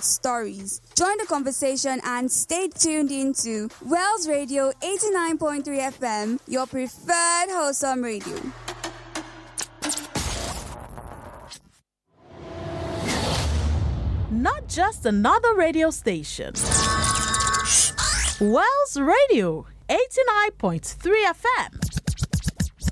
stories. Join the conversation and stay tuned into Wells Radio 89.3 FM, your preferred wholesome radio. Not just another radio station. Wells Radio 89.3 FM.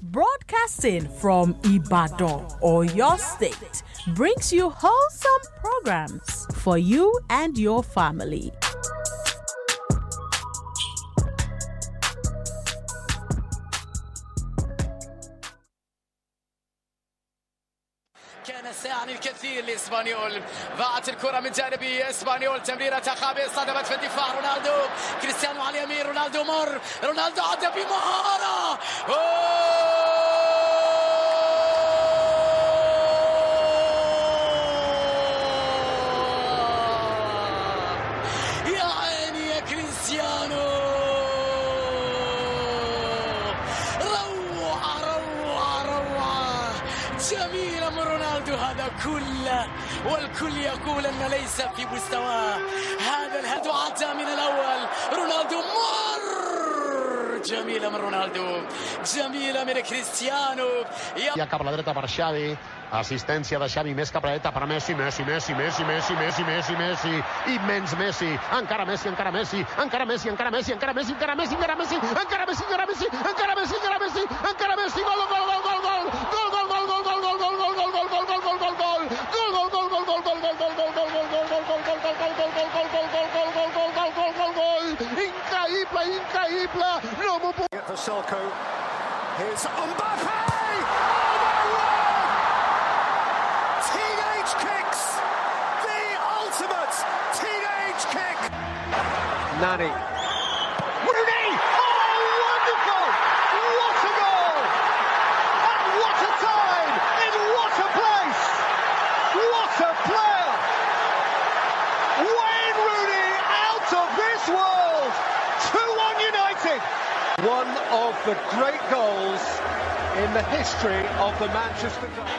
Broadcasting from Ibadan or your state brings you wholesome programs for you and your family. كان ساعد الكثير لإسبانيول. ضاعت الكرة من جانب إسبانيول. تمريرة خاطئة صدمت في الدفاع. رونالدو كريستيانو على اليمين. رونالدو مر. رونالدو عدى بمهارة. يا عيني يا كريستيانو. جميلة من رونالدو هذا كله، والكل يقول أن ليس في مستواه. هذا الهدف عدى من الأول. رونالدو مر. جميلة من رونالدو، جميلة من كريستيانو. Ja cap a la dreta per Xavi, assistència de Xavi més cap a la dreta per Messi, Messi, immens Messi, encara Messi, encara Messi, encara Messi, encara Messi, encara Messi, encara Messi, encara Messi, encara Messi, encara Messi, encara Messi, encara Messi, encara Messi, gol, gol, gol, gol, gol, gol, gol, gol, gol, gol, gol, gol, gol, gol, gol, gol, gol, gol, increïble, no m'ho puc... For Selko, here's Baabee! Teenage kicks! The ultimate teenage kick! Nani. Rooney! Oh, wonderful! What a goal! And what a time! In what a place! What a player! Wayne Rooney out of this world! 2-1 United! One of the great goals in the history of the Manchester Derby.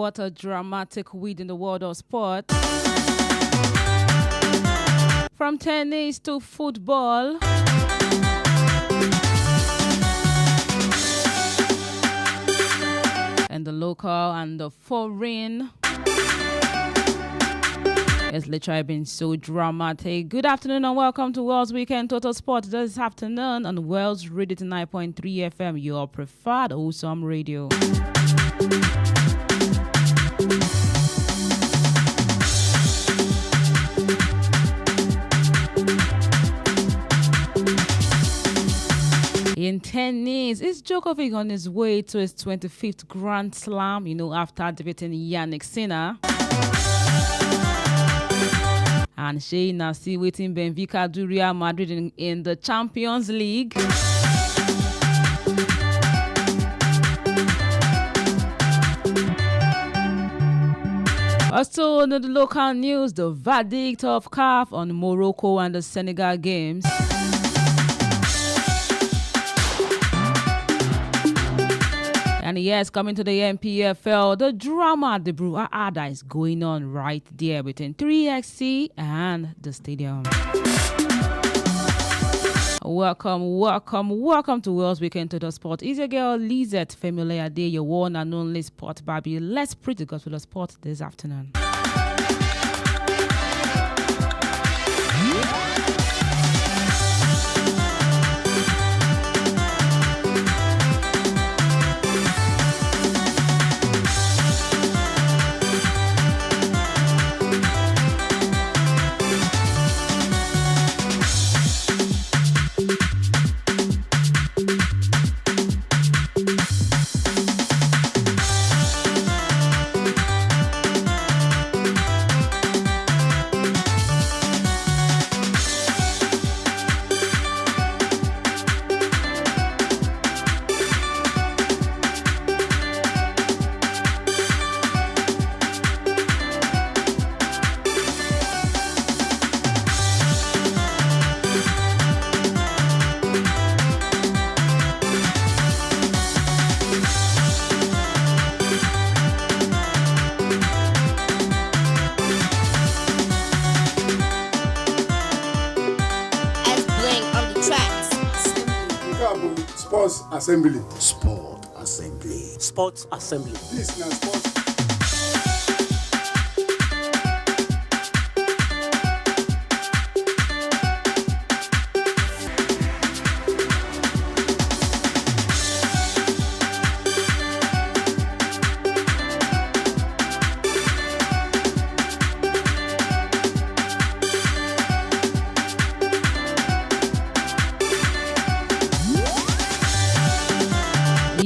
What a dramatic week in the world of sport. From tennis to football. And the local and the foreign. It's literally been so dramatic. Good afternoon and welcome to Wells Weekend Total Sport this afternoon on Wells Radio 9.3 FM, your preferred awesome radio. In tennis, is Djokovic on his way to his 25th Grand Slam, after defeating Yannick Sinner? And Shey Nasi waiting Benfica do Real Madrid in the Champions League. Also, in the local news, the verdict of CAF on Morocco and the Senegal games. And And yes, coming to the NPFL, the drama, the brouhaha is going on right there between 3XC and the stadium. Welcome to Wales Weekend to the Sport. Is your girl LIzet, Femi-Oloyade, your one and only sport Baabee. Let's preach the gospel of sport this afternoon. Sports Assembly. Sports Assembly. This na sports.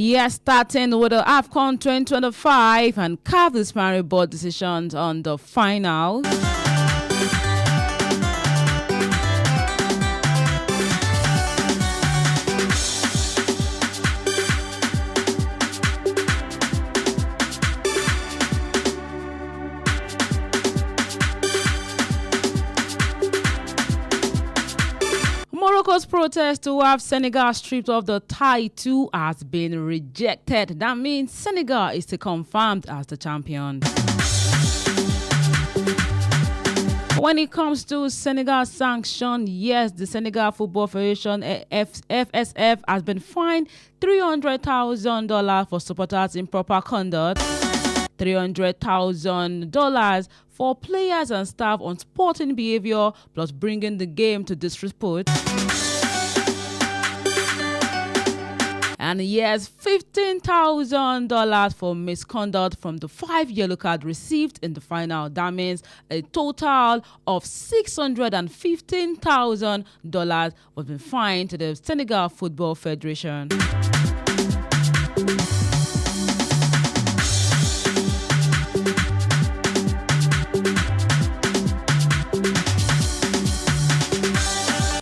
Yes, starting with the AFCON 2025 and CAF disciplinary board decisions on the final. Morocco's protest to have Senegal stripped of the title has been rejected. That means Senegal is still confirmed as the champion. When it comes to Senegal sanction, yes, the Senegal Football Federation FSF has been fined $300,000 for supporters' improper conduct, $300,000 for players and staff on sporting behavior, plus bringing the game to disrepute. And yes, $15,000 for misconduct from the 5 yellow card received in the final. That means a total of $615,000 was been fined to the Senegal Football Federation.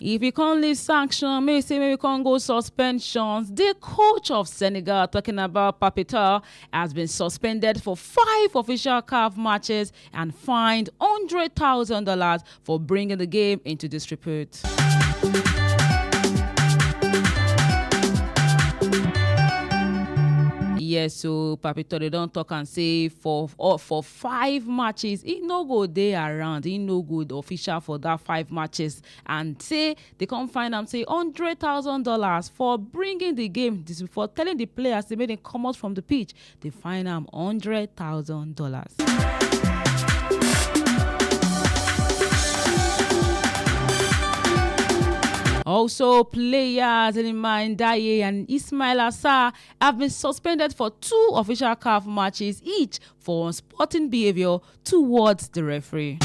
If we can't leave sanction, maybe we can't go suspensions. The coach of Senegal, talking about Papita, has been suspended for 5 official CAF matches and fined $100,000 for bringing the game into disrepute. Yes, so Papito, they don't talk and say for 5 matches, he no go there around, he no good official for that 5 matches, and say they can't find them say $100,000 for bringing the game. This is for telling the players they made them come out from the pitch. They find them $100,000. Also, players Iliman Daye and Ismail Assar have been suspended for 2 official CAF matches each for unsporting behavior towards the referee.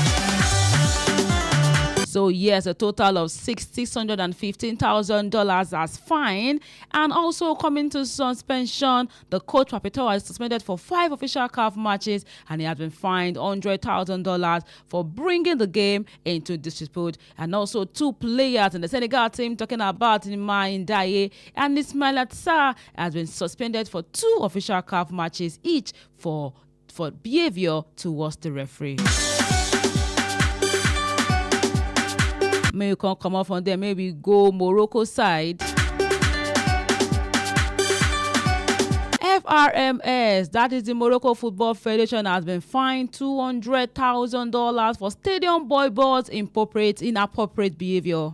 So yes, a total of $615,000 as fine. And also coming to suspension, the coach Papito is suspended for 5 official CAF matches and he has been fined $100,000 for bringing the game into disrepute. And also 2 players in the Senegal team, talking about Iliman Daye and Ismail Assar, has been suspended for 2 official CAF matches each for behavior towards the referee. Maybe you can come off on there, maybe go Morocco side. MRMS, that is the Morocco Football Federation, has been fined $200,000 for stadium boycotts inappropriate behavior.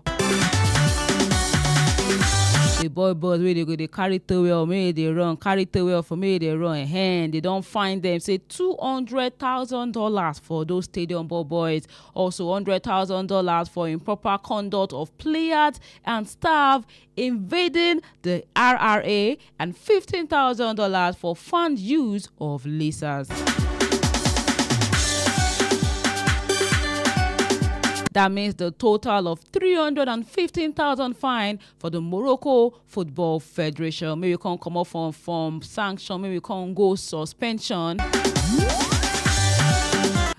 The boys really go, they carry towel, maybe they run, carry towel for me, they run a hand. They don't find them. Say $200,000 for those stadium boys. Also $100,000 for improper conduct of players and staff invading the RRA, and $15,000 for fund use of lasers. That means the total of $315,000 fine for the Morocco Football Federation. Maybe we can't come up from sanction, maybe we can't go suspension.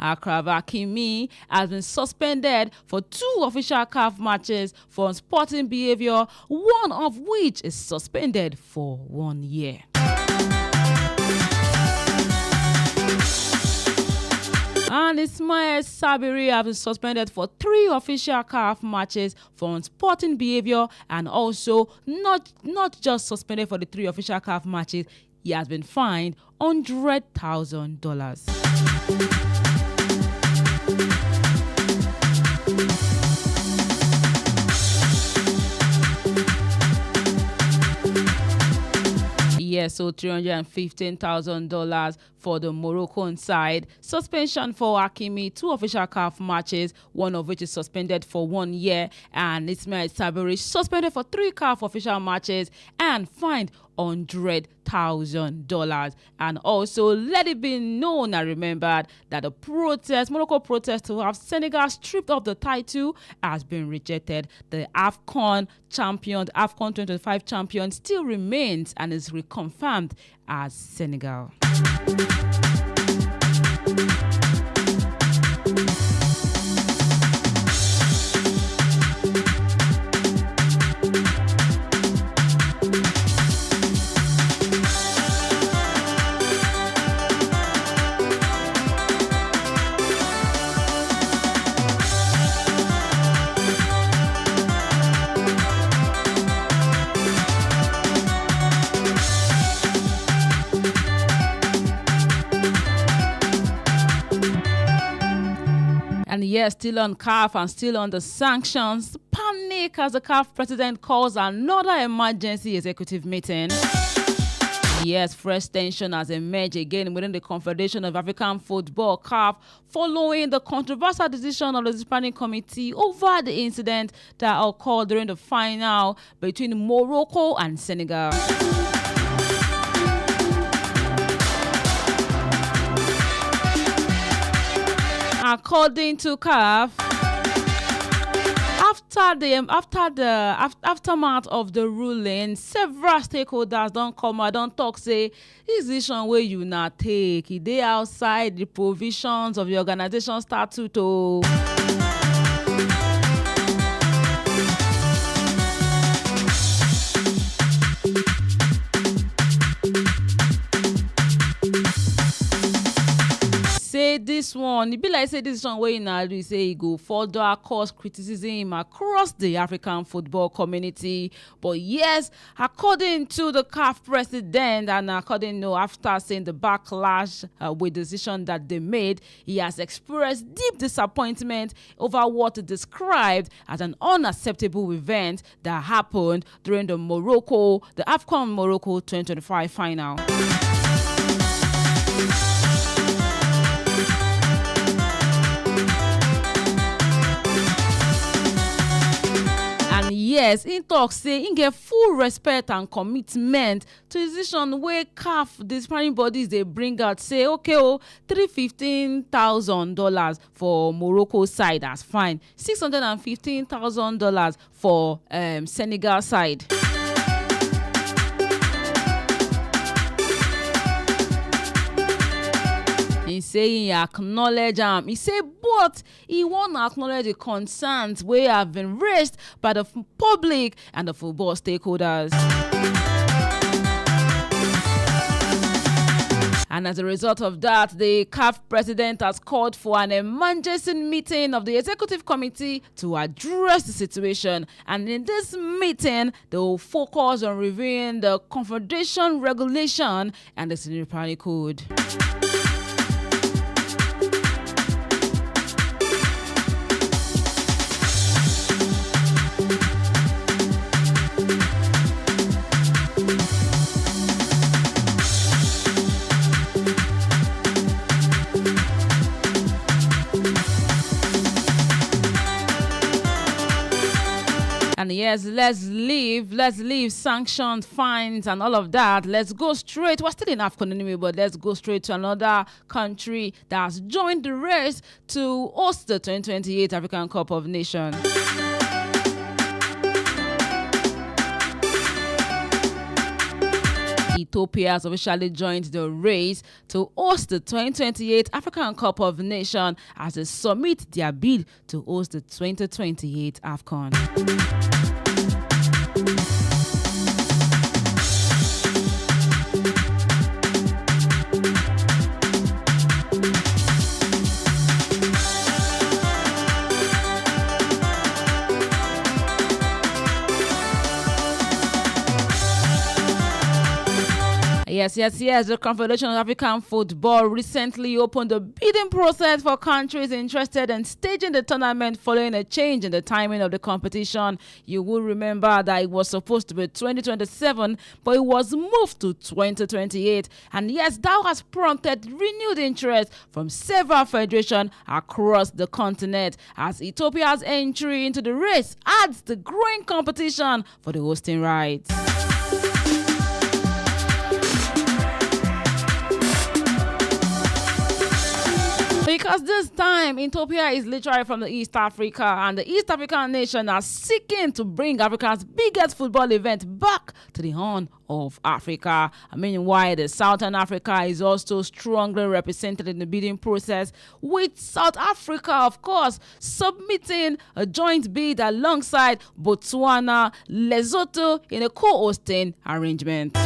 Akraf Hakimi has been suspended for 2 official CAF matches for sporting behavior, one of which is suspended for 1 year. And Ismail Sabiri has been suspended for 3 official CAF matches for unsporting behavior, and also not just suspended for the 3 official CAF matches, he has been fined $100,000. Yes, so $315,000 for the Moroccan side. Suspension for Hakimi, 2 official CAF matches, one of which is suspended for 1 year. And Ismail Sabiri suspended for 3 CAF official matches and fined $100,000. And also let it be known and remembered that the Morocco protest to have Senegal stripped of the title has been rejected. The AFCON 2025 champion still remains and is reconfirmed as Senegal. And yes, still on CAF and still on the sanctions. Panic as the CAF president calls another emergency executive meeting. Yes, fresh tension has emerged again within the Confederation of African Football, CAF, following the controversial decision of the disciplining committee over the incident that occurred during the final between Morocco and Senegal. According to CAF, after the aftermath of the ruling, several stakeholders don't come out, don't talk, say this decision where you not take, they outside the provisions of the organization statute. Say this one, it be like say this one where you now do say it go further cause criticism across the African football community. But yes, according to the CAF president, and according to after seeing the backlash with the decision that they made, he has expressed deep disappointment over what he described as an unacceptable event that happened during the AFCON Morocco 2025 final. Yes, in talk say he get full respect and commitment to the decision where CAF, the disciplining bodies, they bring out, say, okay, $315,000 for Morocco side, that's fine. $615,000 for Senegal side. He say he acknowledge he say, but he won't acknowledge the concerns wey have been raised by the public and the football stakeholders. And as a result of that, the CAF president has called for an emergency meeting of the executive committee to address the situation. And in this meeting, they will focus on reviewing the Confederation regulation and the Sanitary Code. And yes, let's leave sanctions, fines, and all of that. Let's go straight. We're still in AFCON anyway, but let's go straight to another country that has joined the race to host the 2028 African Cup of Nations. Ethiopia has officially joined the race to host the 2028 African Cup of Nations as they submit their bid to host the 2028 AFCON. Yes. The Confederation of African Football recently opened the bidding process for countries interested in staging the tournament following a change in the timing of the competition. You will remember that it was supposed to be 2027, but it was moved to 2028. And yes, that has prompted renewed interest from several federations across the continent as Ethiopia's entry into the race adds the growing competition for the hosting rights. Because this time, Ethiopia is literally from the East Africa, and the East African nation are seeking to bring Africa's biggest football event back to the Horn of Africa. Meanwhile, the Southern Africa is also strongly represented in the bidding process, with South Africa, of course, submitting a joint bid alongside Botswana, Lesotho in a co-hosting arrangement.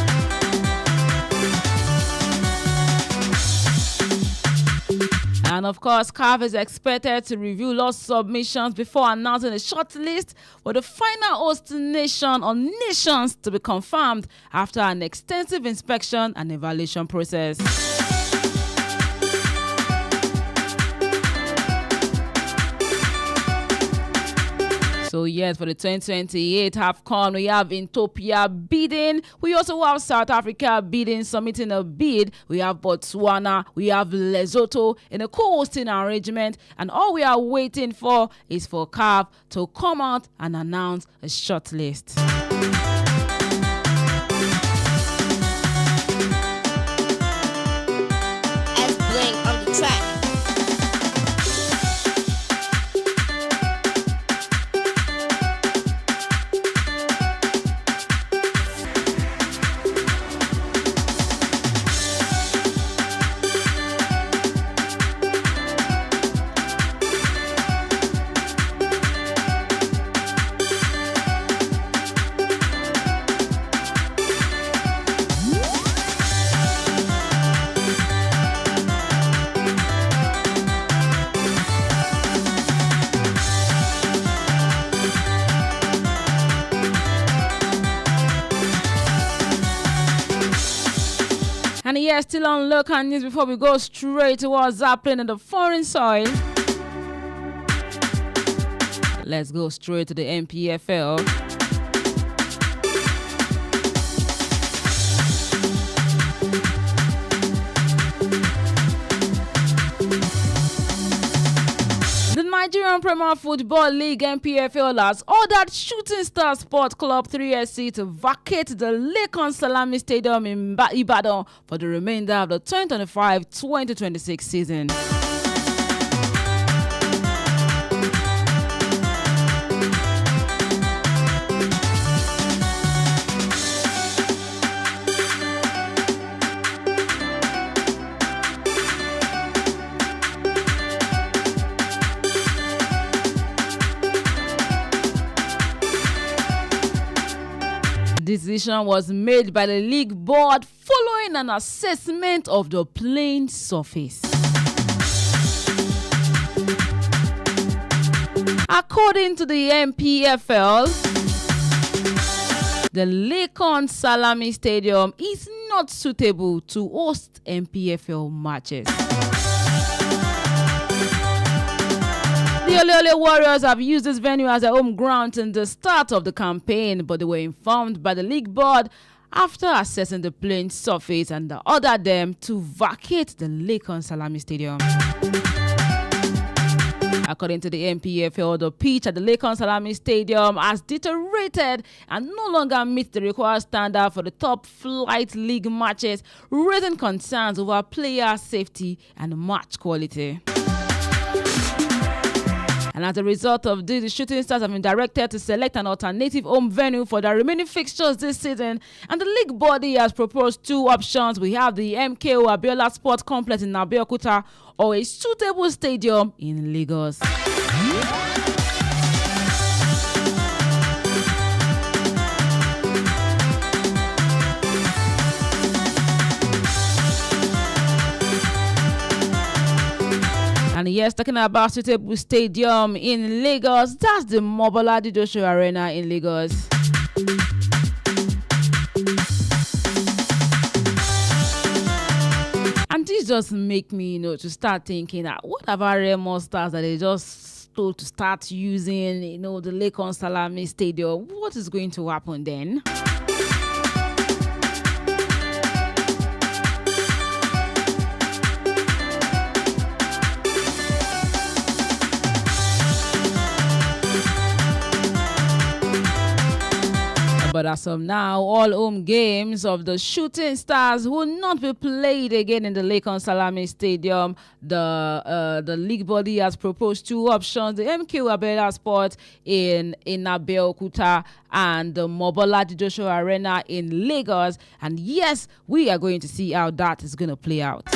And of course, CAF is expected to review lost submissions before announcing a short list for the final host nation or nations to be confirmed after an extensive inspection and evaluation process. So yes, for the 2028 AFCON, we have Ethiopia bidding. We also have South Africa bidding, submitting a bid. We have Botswana, we have Lesotho in a co-hosting arrangement. And all we are waiting for is for CAF to come out and announce a short list. S-Blink on the track. And yes, still on local news before we go straight to what's happening in the foreign soil. Let's go straight to the MPFL. The Nigerian Premier Football League (NPFL) has ordered Shooting Star Sport Club 3SC to vacate the Lekan Salami Stadium in Ibadan for the remainder of the 2025-2026 season. This decision was made by the league board following an assessment of the playing surface. According to the MPFL, the Lakon Salami Stadium is not suitable to host MPFL matches. The Ole Warriors have used this venue as their home ground in the start of the campaign, but they were informed by the league board after assessing the playing surface and ordered them to vacate the Lakon Salami Stadium. According to the MPFL, the pitch at the Lakon Salami Stadium has deteriorated and no longer meets the required standard for the top flight league matches, raising concerns over player safety and match quality. And as a result of this, the Shooting Stars have been directed to select an alternative home venue for their remaining fixtures this season. And the league body has proposed two options. We have the MKO Abiola Sports Complex in Abeokuta or a suitable stadium in Lagos. And yes, talking about suitable stadium in Lagos, that's the Mobolade Joshua Arena in Lagos. And this just make me, to start thinking that what about Remo Stars that they just told to start using, the Lakon Salami Stadium? What is going to happen then? But as of now, all home games of the Shooting Stars will not be played again in the Lakon Salami Stadium. The league body has proposed two options: the MK Abela Sport in Abeokuta and the Mobolade Joshua Arena in Lagos. And yes, we are going to see how that is going to play out.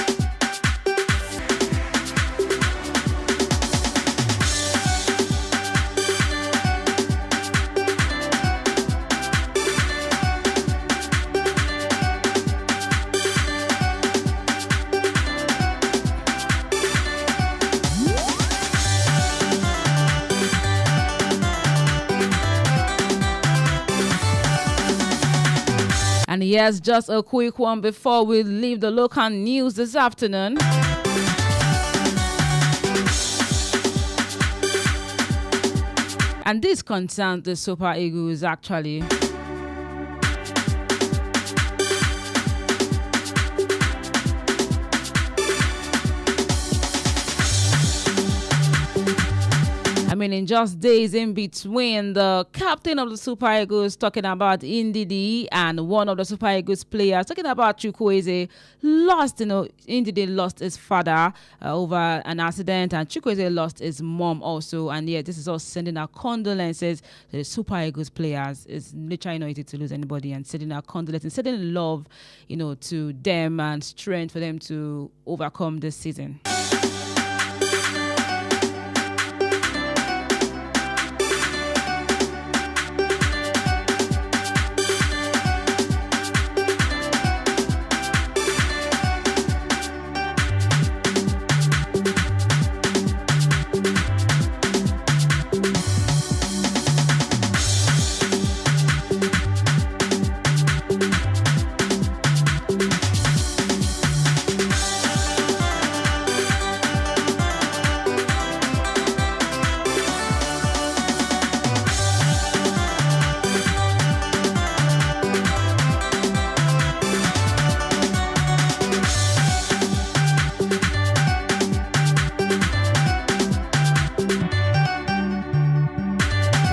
And yes, just a quick one before we leave the local news this afternoon. And this concerns the Super Eagles actually. I mean, in just days in between, the captain of the Super Eagles talking about Ndidi and one of the Super Eagles players talking about Chukwueze lost, Ndidi lost his father over an accident, and Chukwueze lost his mom also. And yeah, this is all sending our condolences to the Super Eagles players. It's literally not easy to lose anybody, and sending our condolences, sending love, to them and strength for them to overcome this season.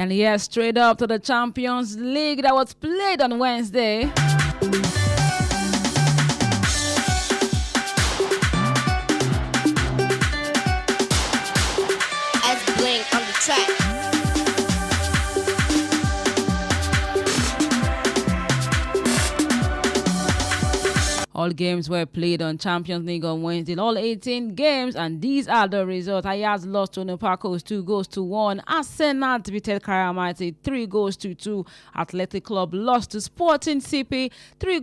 Yes, straight up to the Champions League that was played on Wednesday. S-Bling on the track. All games were played on Champions League on Wednesday. All 18 games, and these are the results. Ajax lost to Olympiacos 2-1. Arsenal defeated Karamanti 3-2. Athletic Club lost to Sporting CP 3-2.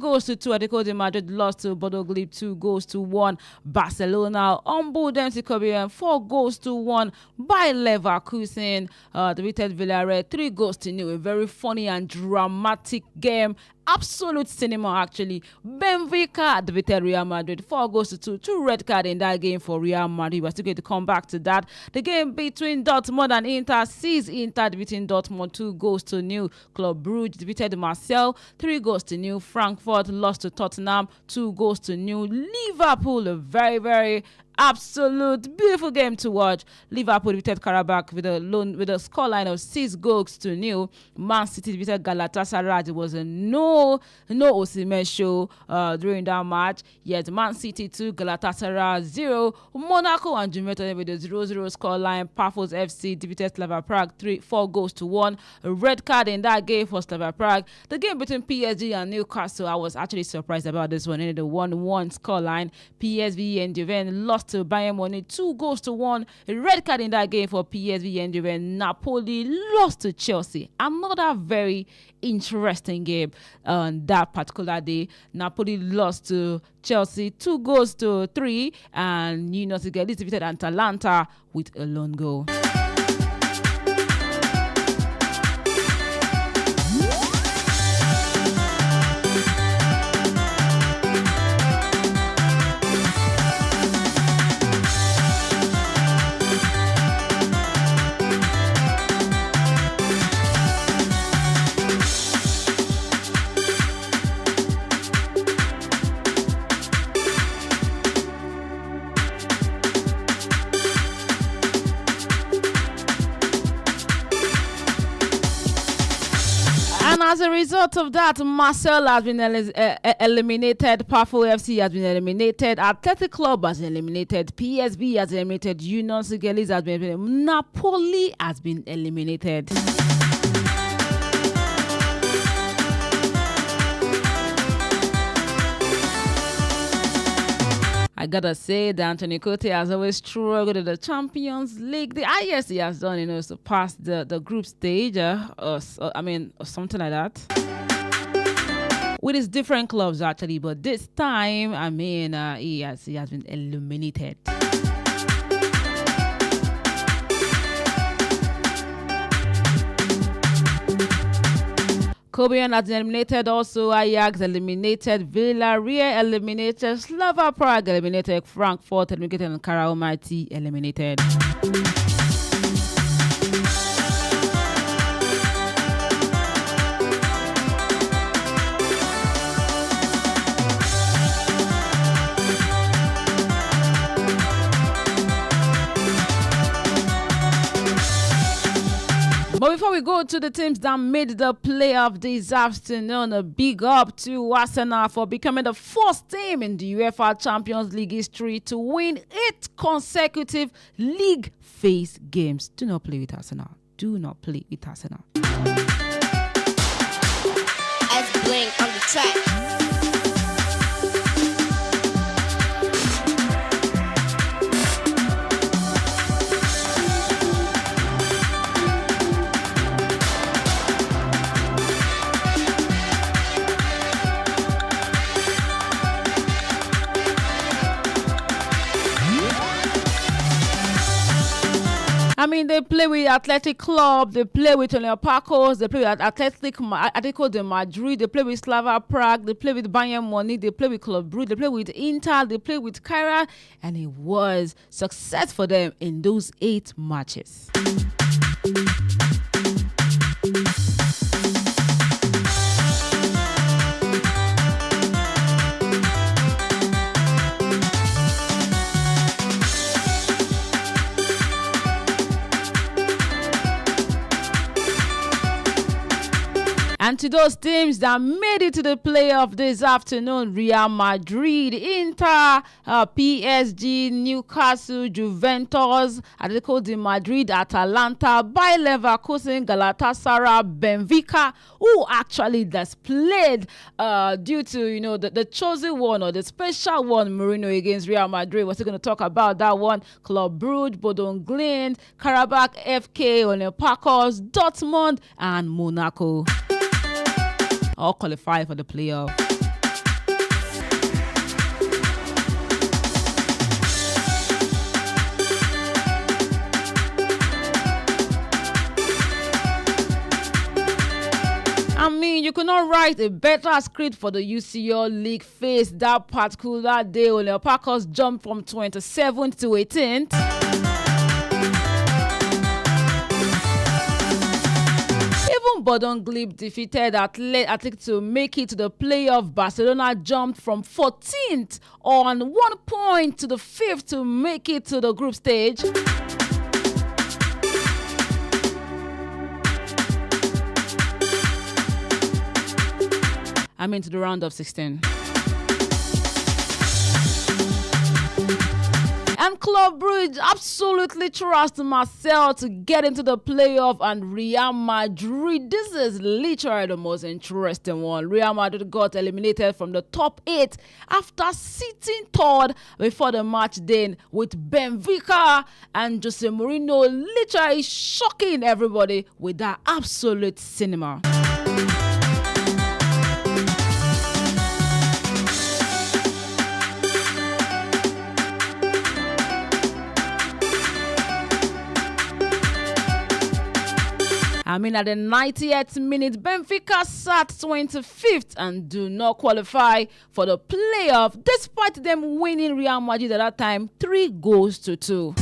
Atletico de Madrid lost to Bodo Glimt 2-1. Barcelona humbled MC Kobe 4-1. Bayer Leverkusen defeated Villarreal 3-0. A very funny and dramatic game. Absolute cinema, actually. Benfica defeated Real Madrid 4-2. 2 red cards in that game for Real Madrid. We're still going to come back to that. The game between Dortmund and Inter sees Inter defeating Dortmund 2-0. Club Brugge defeated Marseille 3-0. Frankfurt lost to Tottenham 2-0. Liverpool, a very, very absolute beautiful game to watch. Liverpool defeated Karabakh with a scoreline of 6-0. Man City defeated Galatasaray. It was a no Osimhen show during that match. Yes, Man City 2, Galatasaray 0. Monaco and Juventus with a 0-0 scoreline. Pafos FC defeated Slavia Prague 4-1. A red card in that game for Slavia Prague. The game between PSG and Newcastle, I was actually surprised about this one. Ended a 1-1 scoreline. PSV and Juventus lost to Bayern Munich 2-1. A red card in that game for PSV and Juventus. Napoli lost to Chelsea. Another very interesting game on that particular day. Napoli lost to Chelsea 2-3, and United defeated Atalanta with a lone goal. As a result of that, Marseille has been eliminated. Pafo FC has been eliminated. Athletic Club has been eliminated. PSV has been eliminated. Union Saint-Gilles has been eliminated. Napoli has been eliminated. I gotta say that Anthony Cote has always struggled in the Champions League. The highest he has done, is to pass the group stage, or something like that. With his different clubs, actually, but this time, he has been eliminated. Kobian has been eliminated. Also, Ajax eliminated. Villarreal eliminated. Slavia Prague eliminated. Frankfurt eliminated. And Karamanti eliminated. But before we go to the teams that made the playoff this afternoon, a big up to Arsenal for becoming the first team in the UEFA Champions League history to win 8 consecutive league phase games. Do not play with Arsenal. Do not play with Arsenal. As Blink on the track. They play with Athletic Club, they play with Olympiacos, they play with Atletico de Madrid, they play with Slavia Prague, they play with Bayern Munich, they play with Club Brugge, they play with Inter, they play with Kyra, and it was success for them in those 8 matches. And to those teams that made it to the playoff this afternoon, Real Madrid, Inter, PSG, Newcastle, Juventus, Atletico de Madrid, Atalanta, Bayer Leverkusen, Galatasaray, Benfica, who actually displayed due to, the chosen one or the special one, Mourinho against Real Madrid. We're still going to talk about that one. Club Brugge, Bodø Glimt, Karabakh FK, Olympiacos, Dortmund, and Monaco. All qualify for the playoff. I mean, you could not write a better script for the UCL League phase that particular day. Olympiacos jumped from 27th to 18th. Bodø Glimt defeated Athletic to make it to the playoff. Barcelona jumped from 14th on 1 point to the 5th to make it to the group stage. I mean to the round of 16. And Club Brugge absolutely trust Marseille to get into the playoff, and Real Madrid. This is literally the most interesting one. Real Madrid got eliminated from the top 8 after sitting third before the match day with Benfica, and Jose Mourinho literally shocking everybody with that absolute cinema. I mean, at the 90th minute, Benfica sat 25th and do not qualify for the playoff, despite them winning Real Madrid at that time 3-2.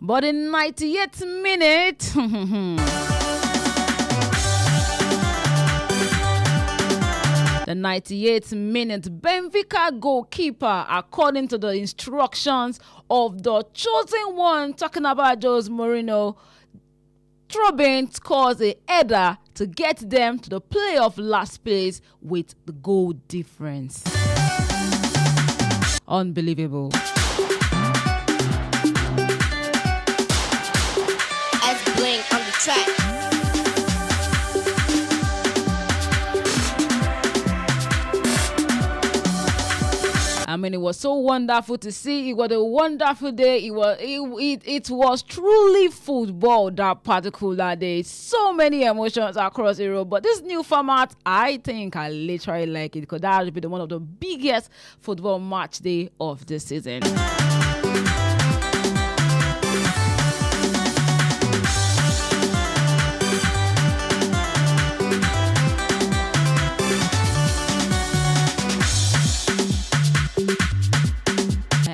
But in 98th minute, the 98th minute, Benfica goalkeeper, according to the instructions of the chosen one, talking about Jose Mourinho, Trobin scores a header to get them to the playoff last place with the goal difference. Unbelievable. As Blink on the track. I mean, it was so wonderful to see. It was a wonderful day. It was truly football that particular day. So many emotions across Europe. But this new format, I think I literally like it, because that will be one of the biggest football match day of the season.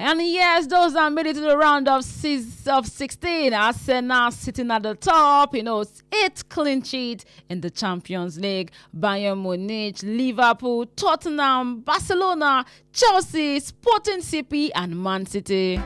And yes, those that made it to the round of 16, Arsenal sitting at the top, 8 clean sheets in the Champions League. Bayern Munich, Liverpool, Tottenham, Barcelona, Chelsea, Sporting CP, and Man City.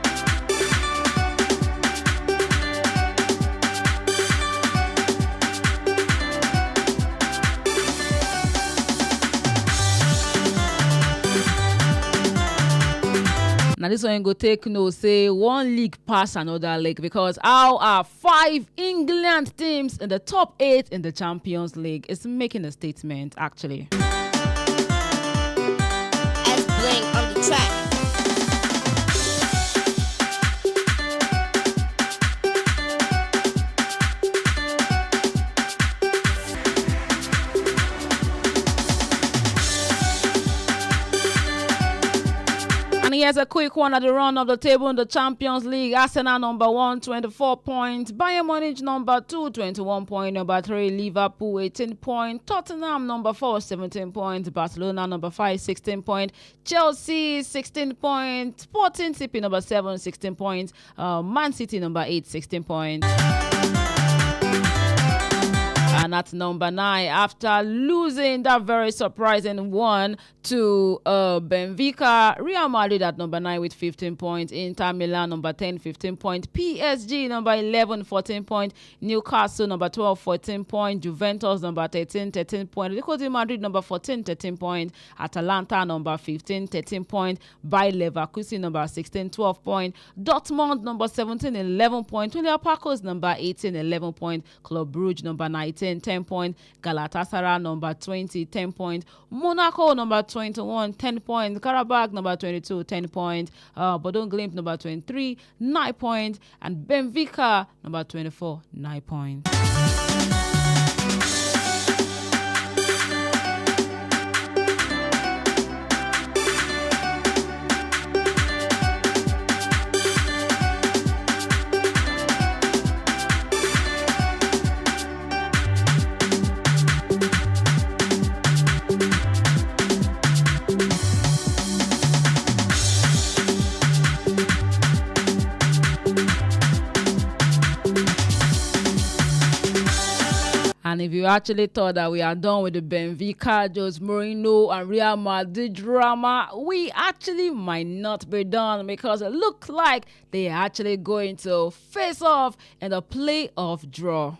Now this one go take say one league pass another league, because how are 5 England teams in the top 8 in the Champions League? It's making a statement actually. As Blink on the track. And here's a quick one at the run of the table in the Champions League. Arsenal number 1, 24 points. Bayern Munich number 2, 21 points. Number 3, Liverpool, 18 points. Tottenham number 4, 17 points. Barcelona number 5, 16 points. Chelsea, 16 points. Sporting CP number 7, 16 points. Man City number 8, 16 points. And at number 9, after losing that very surprising one to Benfica, Real Madrid at number 9 with 15 points, Inter Milan number 10, 15 points, PSG number 11, 14 points, Newcastle number 12, 14 points, Juventus number 13, 13 points, Real Madrid number 14, 13 points, Atalanta number 15, 13 points, Bayer Leverkusen number 16, 12 points, Dortmund number 17, 11 points, Olympiacos number 18, 11 points, Club Brugge number 19, 10 points, Galatasaray number 20, 10 points, Monaco number 21, 10 points, Karabakh number 22, 10 points, Bodø Glimt number 23, 9 points, and Benfica number 24, 9 points. And if you actually thought that we are done with the Benfica, Jose Mourinho and Real Madrid drama, we actually might not be done, because it looks like they are actually going to face off in the playoff draw.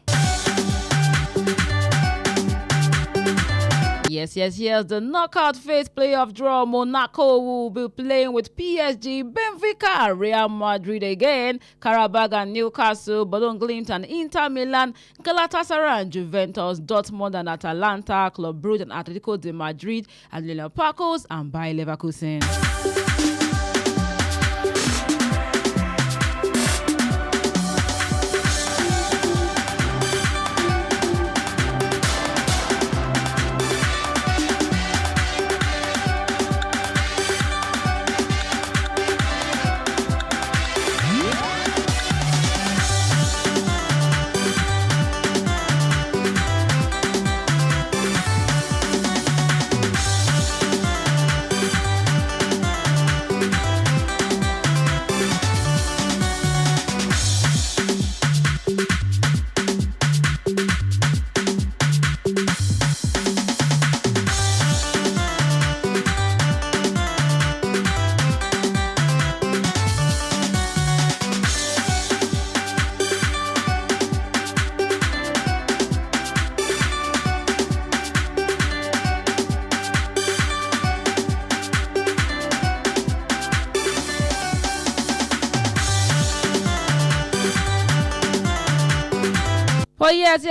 Yes. The knockout phase playoff draw. Monaco will be playing with PSG, Benfica, and Real Madrid again. Karabakh and Newcastle, Bodø Glimt and Inter Milan, Galatasaray and Juventus, Dortmund and Atalanta, Club Brugge and Atletico de Madrid, and Olympiacos and Bayer Leverkusen. But yes,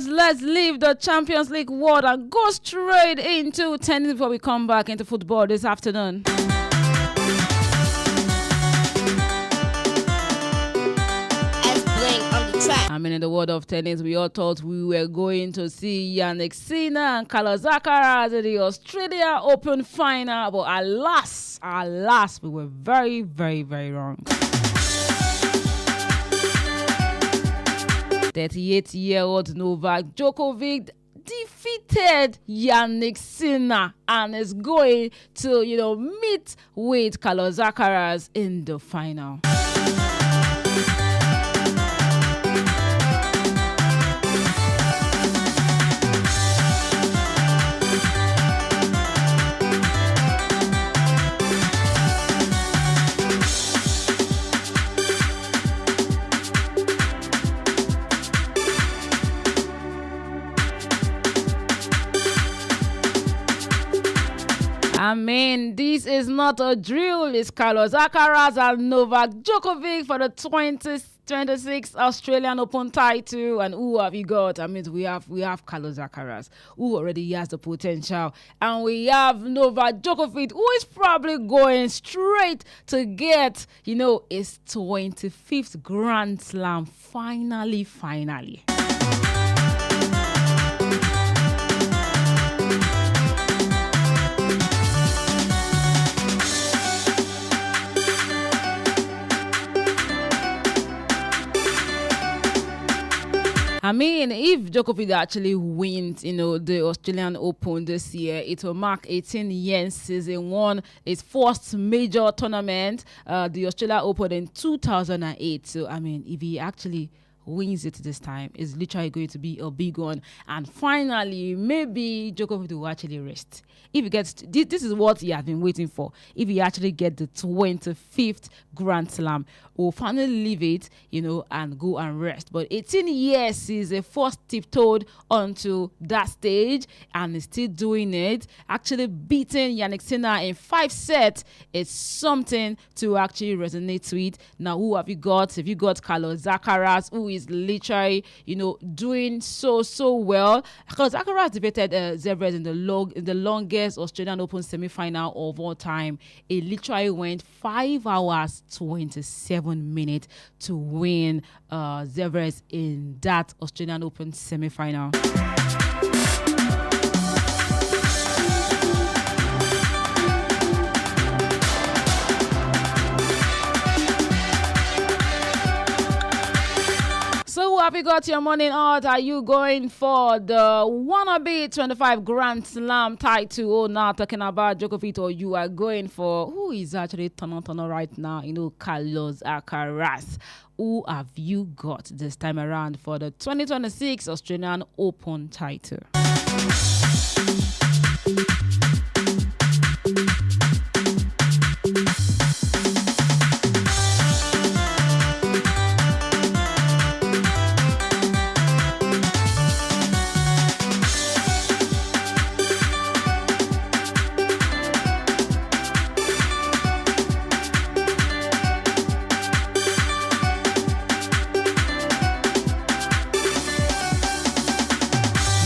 let's leave the Champions League world and go straight into tennis before we come back into football this afternoon. I mean, in the world of tennis, we all thought we were going to see Jannik Sinner and Carlos Alcaraz at the Australia Open final, but alas, we were very, very, very wrong. 38-year-old Novak Djokovic defeated Jannik Sinner and is going to, meet with Carlos Alcaraz in the final. I mean, this is not a drill. It's Carlos Alcaraz and Novak Djokovic for the 2026 Australian Open title. And who have you got? I mean, we have Carlos Alcaraz, who already has the potential. And we have Novak Djokovic, who is probably going straight to get, his 25th Grand Slam. Finally. I mean, if Djokovic actually wins, the Australian Open this year, it will mark 18 years since he won his first major tournament, the Australian Open in 2008. So, I mean, if he actually wins it this time, it's literally going to be a big one. And finally, maybe Djokovic will actually rest. If he gets, this is what he has been waiting for. If he actually get the 25th Grand Slam, we'll finally leave it, and go and rest. But 18 years is a first tiptoed onto that stage, and he's still doing it. Actually beating Yannick Sinner in 5 sets is something to actually resonate with. Now, who have you got? Have you got Carlos Alcaraz, who is literally, doing so well? Because Alcaraz defeated Zverev in the longest Australian Open semi-final of all time. It literally went 5 hours 27 minutes to win Zverev in that Australian Open semi-final. So have you got your money out? Are you going for the wannabe 25 Grand Slam title? Oh, now talking about Djokovic, or you are going for who is actually turn right now? Carlos Alcaraz. Who have you got this time around for the 2026 Australian Open title?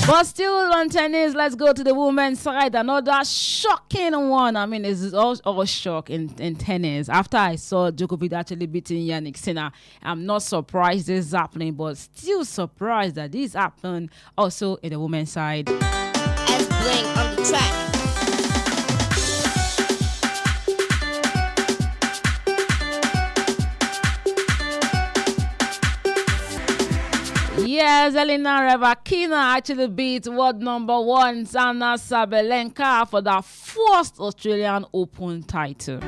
But still on tennis, let's go to the women's side. Another shocking one. I mean, it's all shock in tennis. After I saw Djokovic actually beating Yannick Sinner, I'm not surprised this is happening, but still surprised that this happened also in the women's side. S-Bling on the track. Yes, Elena Rybakina actually beat world number 1 Zana Sabalenka for the first Australian Open title.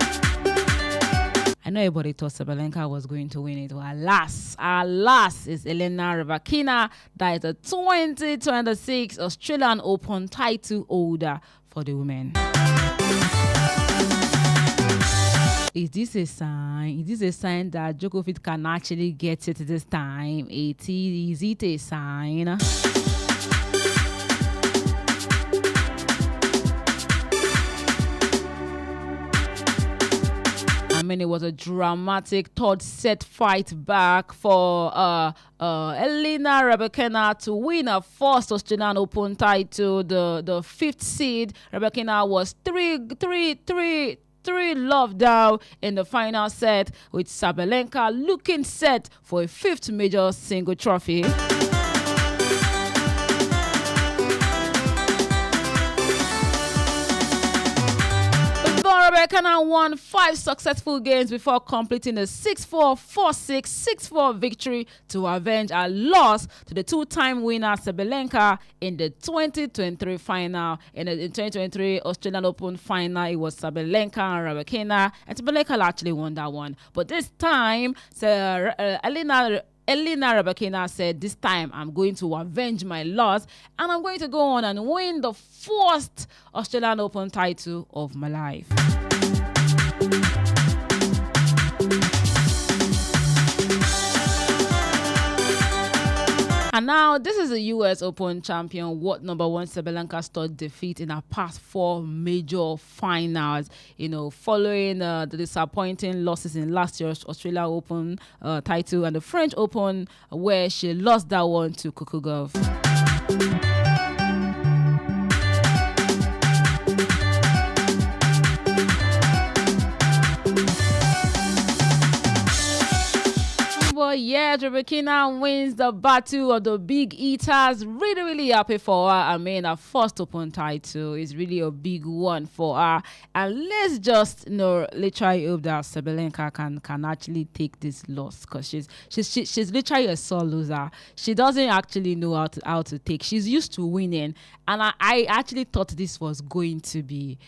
I know everybody thought Sabalenka was going to win it. Well, alas, it's Elena Rybakina that is the 2026 Australian Open title holder for the women. Is this a sign? Is this a sign that Djokovic can actually get it this time? Is it a sign? I mean, it was a dramatic third set fight back for Elena Rybakina to win her first Australian Open title. The fifth seed, Rybakina was 3 love down in the final set, with Sabalenka looking set for a 5th major single trophy. Rybakina won 5 successful games before completing a 6-4, 4-6, 6-4 victory to avenge a loss to the 2-time winner Sabalenka in the 2023 final. In the 2023 Australian Open final, it was Sabalenka and Rybakina, and Sabalenka actually won that one. But this time, Elena Rybakina said, this time I'm going to avenge my loss, and I'm going to go on and win the first Australian Open title of my life. And now, this is the US Open champion, world number 1 Sabalenka stud defeat in her past 4 major finals, following the disappointing losses in last year's Australia Open title and the French Open, where she lost that one to Coco Gauff. Yeah, Rybakina wins the battle of the big eaters. Really happy for her. I mean, her first Open title is really a big one for her. And let's just literally hope that Sabalenka can actually take this loss, because she's literally a sore loser. She doesn't actually know how to take. She's used to winning, and I actually thought this was going to be,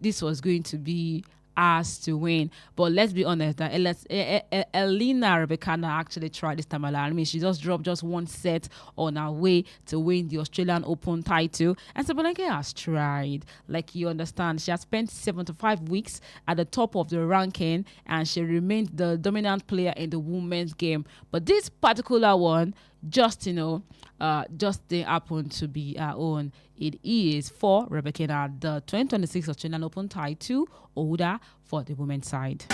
this was going to be has to win. But let's be honest, that Elena Rebekana actually tried this time around. I mean, she just dropped just one set on her way to win the Australian Open title. And Sabalenka has tried. Like, you understand, she has spent 75 weeks at the top of the ranking, and she remained the dominant player in the women's game. But this particular one, just didn't happen to be her own. It is for Rebecca, the 2026 Australian Open title holder for the women's side.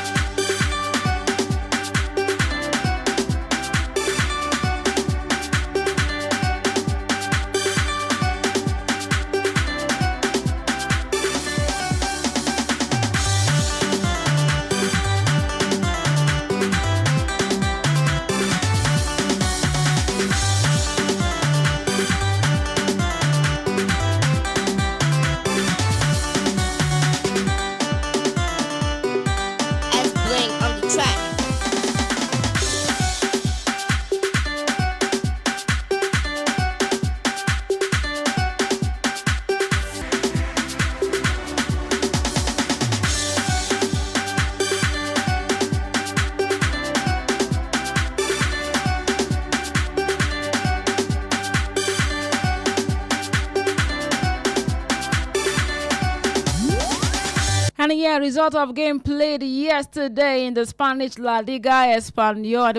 And yeah, result of game played yesterday in the Spanish La Liga. Espanyol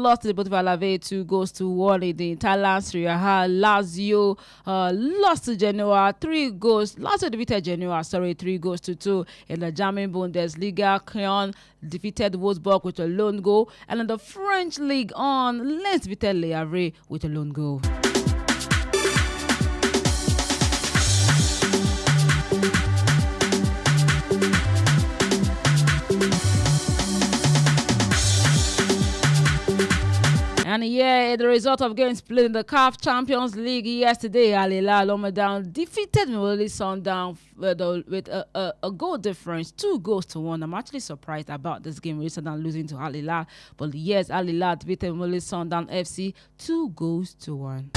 lost to Deportivo Alavés 2-1 in the Italian Serie A. Lazio lost to Genoa 3-2. Lazio defeated Genoa 3-2 in the German Bundesliga. Köln defeated Wolfsburg with a lone goal, and in the French League on, Lens defeated Le Havre with a lone goal. And yeah, the result of games played in the CAF Champions League yesterday, Al Hilal Omdurman defeated Mamelodi Sundowns with a goal difference, 2-1. I'm actually surprised about this game, Sundowns losing to Al Hilal. But yes, Al Hilal defeated Mamelodi Sundowns FC 2-1.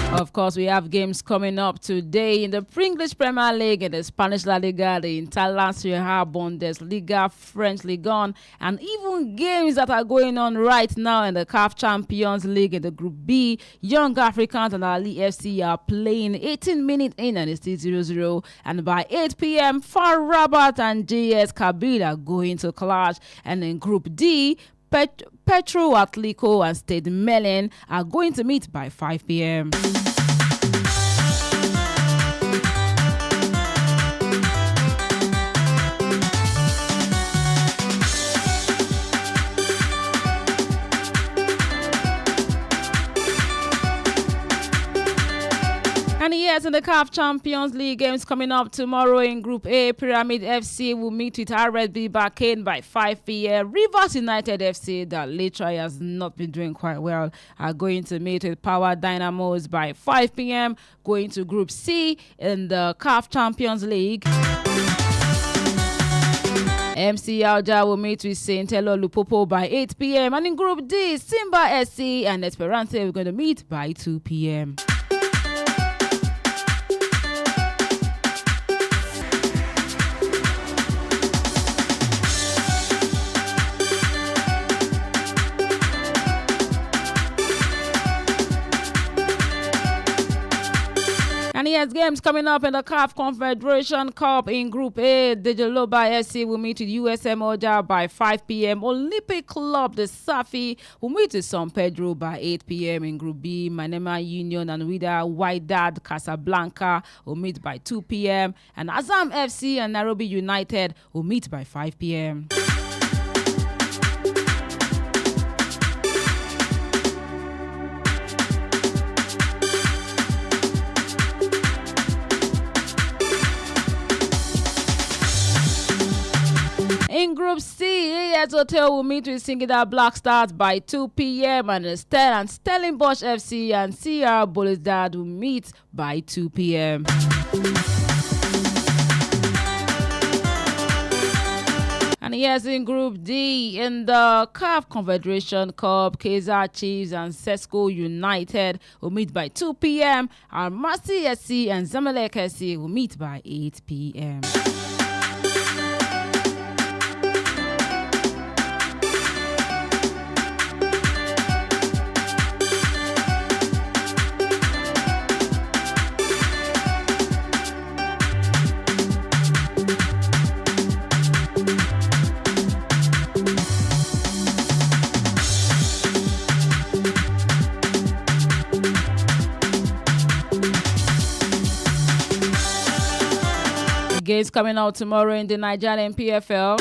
Of course, we have games coming up today in the English Premier League, in the Spanish La Liga, the Italian Serie A, Bundesliga, French Ligue 1, and even games that are going on right now in the CAF Champions League in the Group B. Young Africans and Ali FC are playing 18 minutes in, and it's still 0-0. And by 8 p.m., FAR Rabat and JS Kabylie are going to clash. And in Group D, Petro Atletico and Stade Melun are going to meet by 5 p.m. And yes, in the CAF Champions League games coming up tomorrow in Group A, Pyramid FC will meet with RSB Barcane by 5 p.m. Rivers United FC, that literally has not been doing quite well, are going to meet with Power Dynamos by 5 p.m. Going to Group C in the CAF Champions League, MC Alger will meet with Saint Elo Lupopo by 8 p.m. And in Group D, Simba SC and Esperance are going to meet by 2 p.m. And yes, games coming up in the CAF Confederation Cup in Group A. Digiloba SC will meet with USM Oja by 5 p.m. Olympic Club, the Safi, will meet with San Pedro by 8 p.m. in Group B. Manema Union and Wydad Casablanca will meet by 2 p.m. And Azam FC and Nairobi United will meet by 5 p.m. In Group C, AS Hotel will meet with Singida Black Stars by 2 p.m. and Stellenbosch FC and CR Bolesdad will meet by 2 p.m. And yes, in Group D, in the CAF Confederation Cup, Kaizer Chiefs and Sesco United will meet by 2 p.m. and Mercy SC and Zamalek SC will meet by 8 p.m. Games coming out tomorrow in the Nigerian PFL.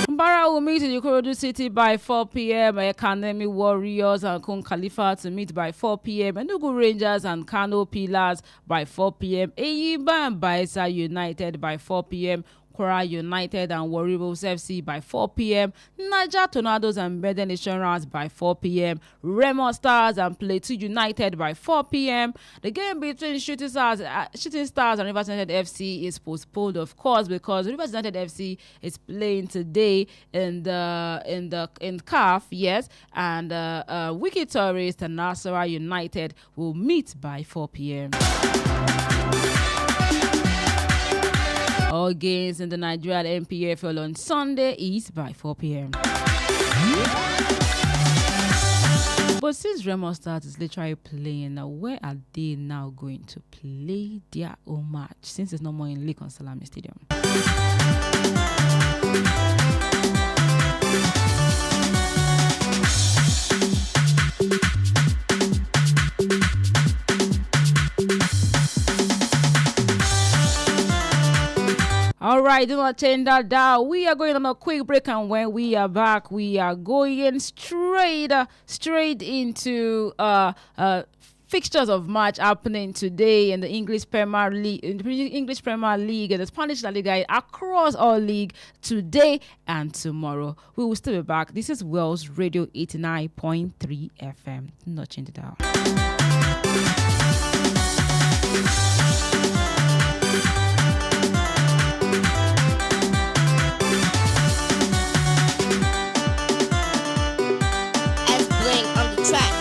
Mbara will meet in Ikorodu City by 4 p.m. Academy Warriors and Kun Khalifa to meet by 4 p.m. Enugu Rangers and Kano Pillars by 4 p.m. Eyimba and Baisa United by 4 p.m. Kwara United and Warriors FC by 4 p.m. Niger Tornadoes and Beden Insurance by 4 p.m. Remo Stars and Plateau United by 4 p.m. The game between Shooting Stars and Rivers United FC is postponed, of course, because Rivers United FC is playing today in CAF, yes, and Wiki Tourist and Nasarawa United will meet by 4 p.m. All games in the Nigerian MPFL on Sunday is by 4 p.m. But since Remo Stars is literally playing, now where are they now going to play their own match since it's no more in Lincoln Salami Stadium? All right, do not change that dial. We are going on a quick break, and when we are back, we are going straight into fixtures of match happening today in the English Premier League, and the Spanish La Liga across all league today and tomorrow. We will still be back. This is Wells Radio 89.3 FM. Do not change the dial. Track.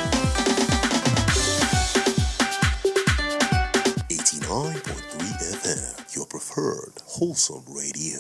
89.3 FM, your preferred wholesome radio.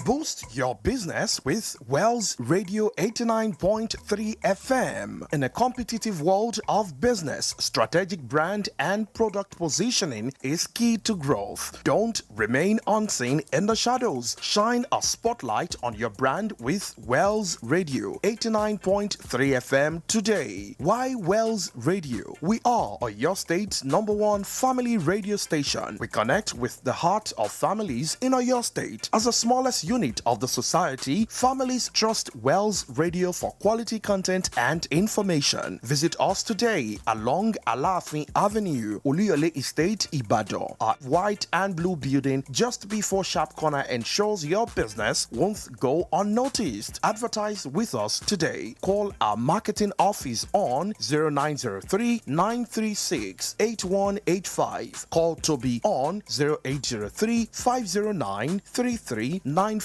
Boost your business with Wells Radio 89.3 FM. In a competitive world of business, strategic brand and product positioning is key to growth. Don't remain unseen in the shadows. Shine a spotlight on your brand with Wells Radio 89.3 FM today. Why Wells Radio? We are your state's #1 family radio station. We connect with the heart of families in your state. As the smallest unit of the society, families trust Wells Radio for quality content and information. Visit us today along Alafin Avenue, Oluyole Estate, Ibadan. Our white and blue building just before Sharp Corner ensures your business won't go unnoticed. Advertise with us today. Call our marketing office on 0903 936 8185. Call Toby on 0803 509 3394.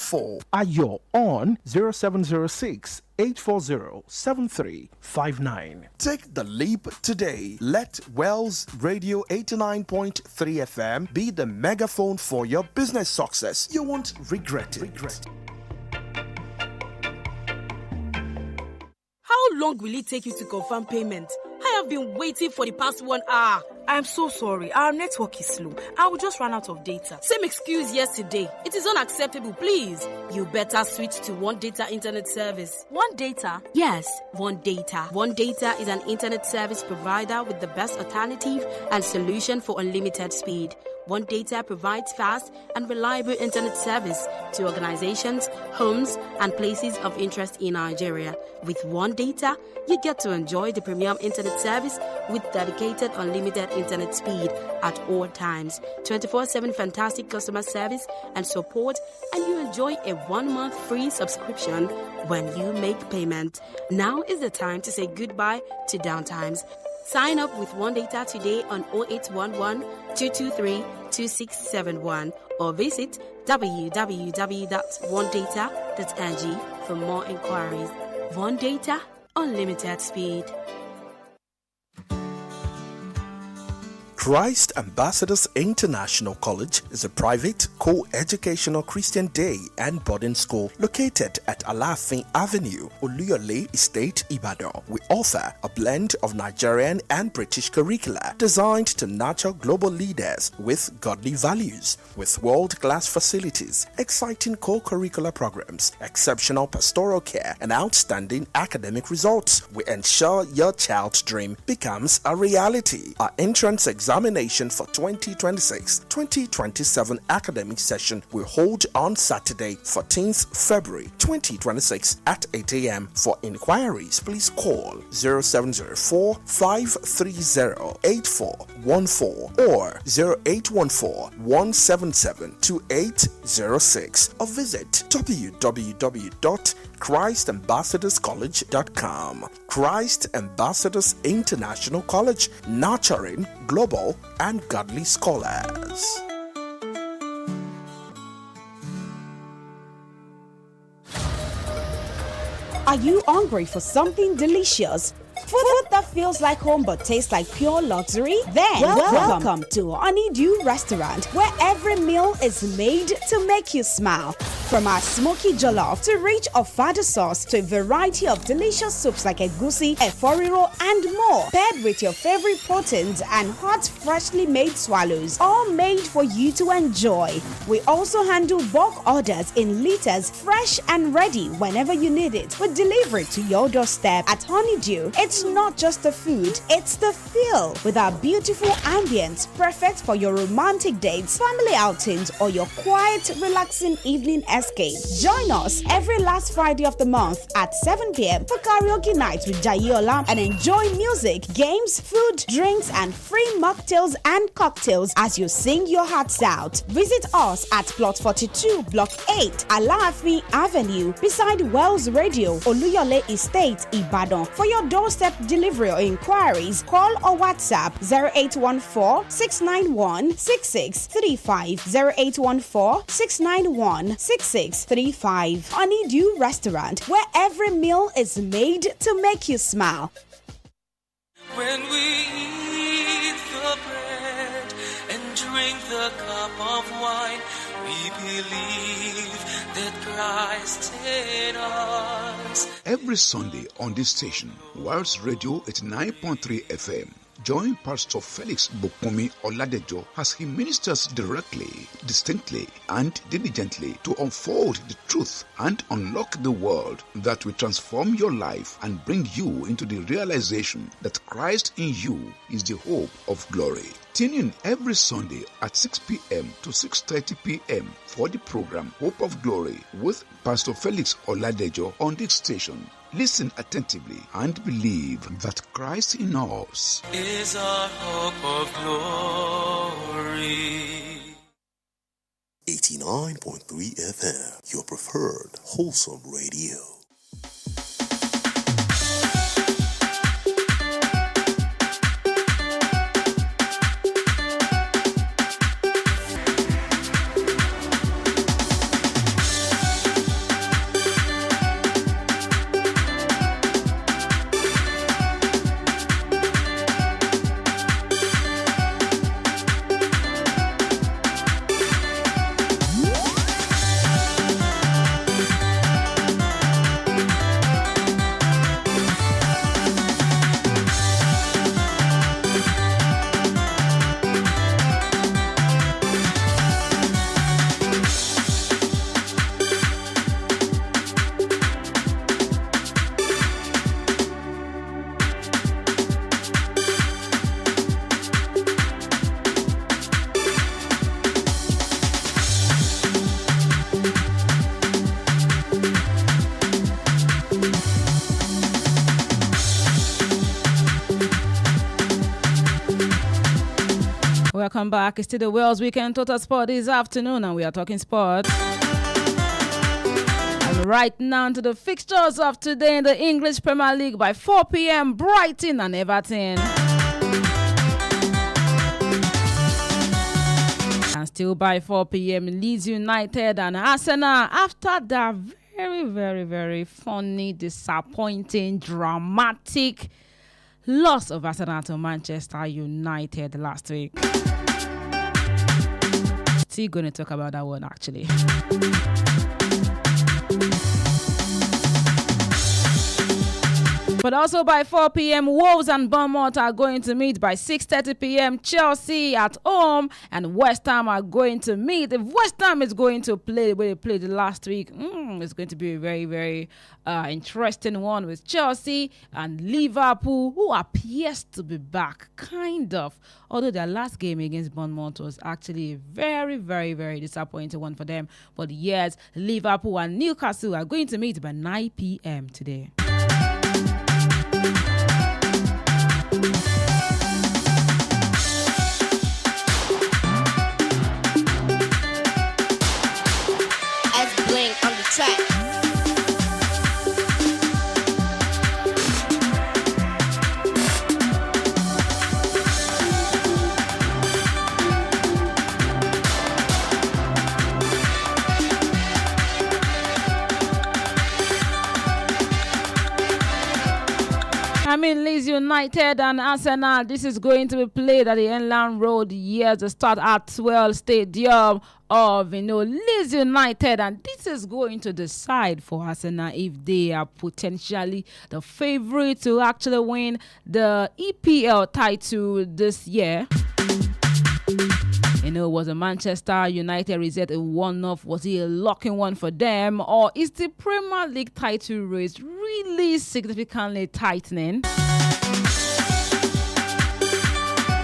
Ayo on 0706 840-7359. Take the leap today. Let Wells Radio 89.3 FM be the megaphone for your business success. You won't regret it. How long will it take you to confirm payment? I have been waiting for the past 1 hour. I'm so sorry. Our network is slow. I will just run out of data. Same excuse yesterday. It is unacceptable, please. You better switch to One Data Internet Service. One Data? Yes, One Data. One Data is an internet service provider with the best alternative and solution for unlimited speed. One Data provides fast and reliable internet service to organizations, homes, and places of interest in Nigeria. With One Data, you get to enjoy the premium internet service with dedicated unlimited internet speed at all times, 24/7 fantastic customer service and support, and you enjoy a 1-month free subscription when you make payment. Now is the time to say goodbye to downtimes. Sign up with One Data today on 0811 223 2671 or visit www.onedata.ng for more inquiries. One Data, unlimited speed. Christ Ambassadors International College is a private, co-educational Christian day and boarding school located at Alafin Avenue, Oluyole Estate, Ibadan. We offer a blend of Nigerian and British curricula designed to nurture global leaders with godly values. With world-class facilities, exciting co-curricular programs, exceptional pastoral care, and outstanding academic results, we ensure your child's dream becomes a reality. Our entrance examination for 2026-2027 academic session will hold on Saturday, 14th February 2026 at 8 a.m. For inquiries, please call 0704-530-8414 or 0814-177-2806 or visit www.christambassadorscollege.com. Christ Ambassadors International College, nurturing global and godly scholars. Are you hungry for something delicious? Food that feels like home but tastes like pure luxury? Then welcome to Honeydew Restaurant, where every meal is made to make you smile. From our smoky jollof to rich ofada sauce to a variety of delicious soups like egusi, eforiro, and more, paired with your favorite proteins and hot, freshly made swallows, all made for you to enjoy. We also handle bulk orders in liters, fresh and ready whenever you need it. We deliver it to your doorstep. At Honeydew, it's not just the food, it's the feel. With our beautiful ambience, perfect for your romantic dates, family outings, or your quiet, relaxing evening escape. Join us every last Friday of the month at 7 p.m. for karaoke night with Jayola and enjoy music, games, food, drinks, and free mocktails and cocktails as you sing your hearts out. Visit us at Plot 42, Block 8, Alaafi Avenue, beside Wells Radio, Oluyole Estate, Ibadan. For your doorstep delivery or inquiries, call or WhatsApp 0814-691-6635, 0814-691-6635. Honeydew Restaurant, where every meal is made to make you smile. When we eat the bread and drink the cup of wine, we believe that Christ in us. Every Sunday on this station, World's Radio 89.3 FM, join Pastor Felix Femi-Oloyade as he ministers directly, distinctly, and diligently to unfold the truth and unlock the world that will transform your life and bring you into the realization that Christ in you is the hope of glory. Tune in every Sunday at 6 p.m. to 6:30 p.m. for the program Hope of Glory with Pastor Felix Femi-Oloyade on this station. Listen attentively and believe that Christ in us is our hope of glory. 89.3 FM, your preferred wholesome radio. welcome back. It's still the Wales Weekend Total Sport this afternoon, and we are talking sport. And right now to the fixtures of today in the English Premier League by 4 p.m. Brighton and Everton. And still by 4 p.m. Leeds United and Arsenal after that very, very, very funny, disappointing, dramatic loss of Arsenal to Manchester United last week. Still going to talk about that one actually. But also by 4 p.m., Wolves and Bournemouth are going to meet. By 6:30 p.m., Chelsea at home and West Ham are going to meet. If West Ham is going to play the way they played last week, it's going to be a very, very interesting one with Chelsea and Liverpool, who appears to be back, kind of. Although their last game against Bournemouth was actually a very, very, very disappointing one for them. But yes, Liverpool and Newcastle are going to meet by 9 p.m. today. On the track. Leeds United and Arsenal. This is going to be played at the Elland Road. Yes, the start at 12 Stadium of Leeds United, and this is going to decide for Arsenal if they are potentially the favorite to actually win the EPL title this year. Was a Manchester United LIzet a one-off? Was it a locking one for them? Or is the Premier League title race really significantly tightening?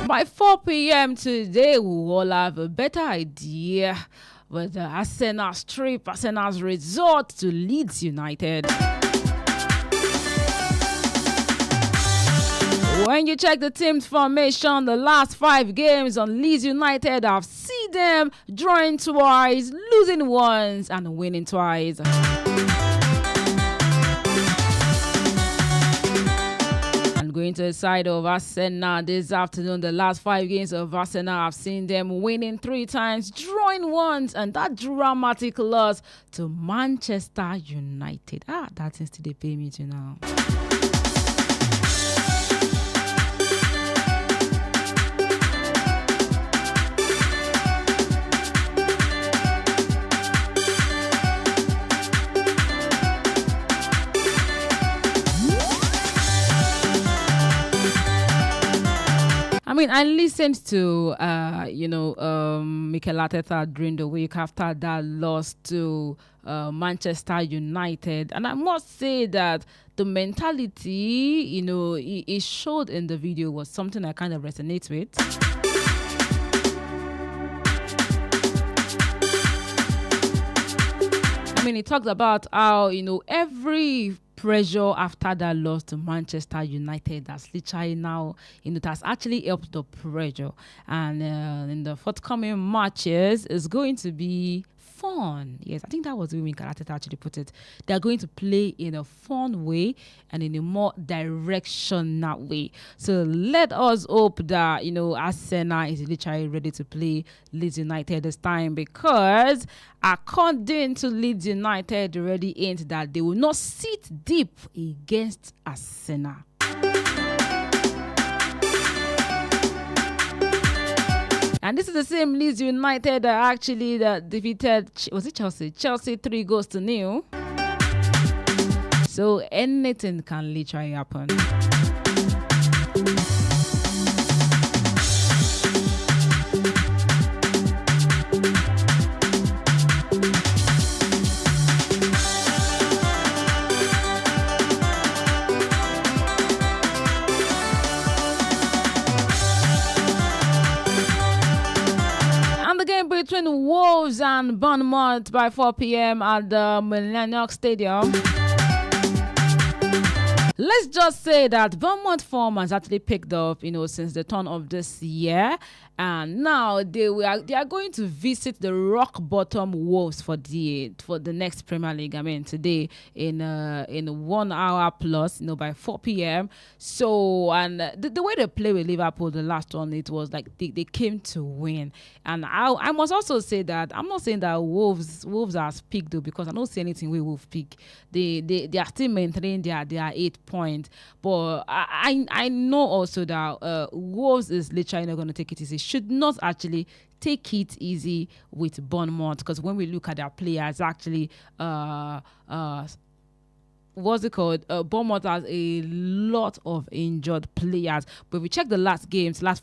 By 4 p.m. today, we will all have a better idea whether Arsenal's trip, Arsenal's resort to Leeds United. When you check the team's formation, the last 5 games on Leeds United, I've seen them drawing twice, losing once, and winning twice. And going to the side of Arsenal this afternoon, the last 5 games of Arsenal, I've seen them winning 3 times, drawing once, and that dramatic loss to Manchester United. That seems to pay me to now. I listened to, Mikel Arteta during the week after that loss to Manchester United. And I must say that the mentality, it showed in the video was something I kind of resonate with. He talked about how, every pressure after that loss to Manchester United that's literally now, it has actually helped the pressure. And in the forthcoming matches, it's going to be fun. Yes, I think that was the way Mikel Arteta actually put it. They're going to play in a fun way and in a more directional way. So let us hope that, Arsenal is literally ready to play Leeds United this time, because according to Leeds United, already hint that they will not sit deep against Arsenal. And this is the same Leeds United that actually defeated, was it Chelsea? Chelsea 3-0. So anything can literally happen. Between Wolves and Bournemouth by 4 p.m. at the Millennium Stadium. Let's just say that Bournemouth form has actually picked up, since the turn of this year. and now they are going to visit the rock bottom Wolves for the next Premier League. I mean, today in 1 hour plus, by 4 p.m. So, and the way they play with Liverpool, the last one, it was like they came to win. And I must also say that I'm not saying that Wolves are peaked though, because I don't see anything with Wolves peak. They are still maintaining their 8 points, but I know also that Wolves is literally not going to take it easy. Should not actually take it easy with Bournemouth, because when we look at their players, actually, what's it called? Bournemouth has a lot of injured players. But if we check the last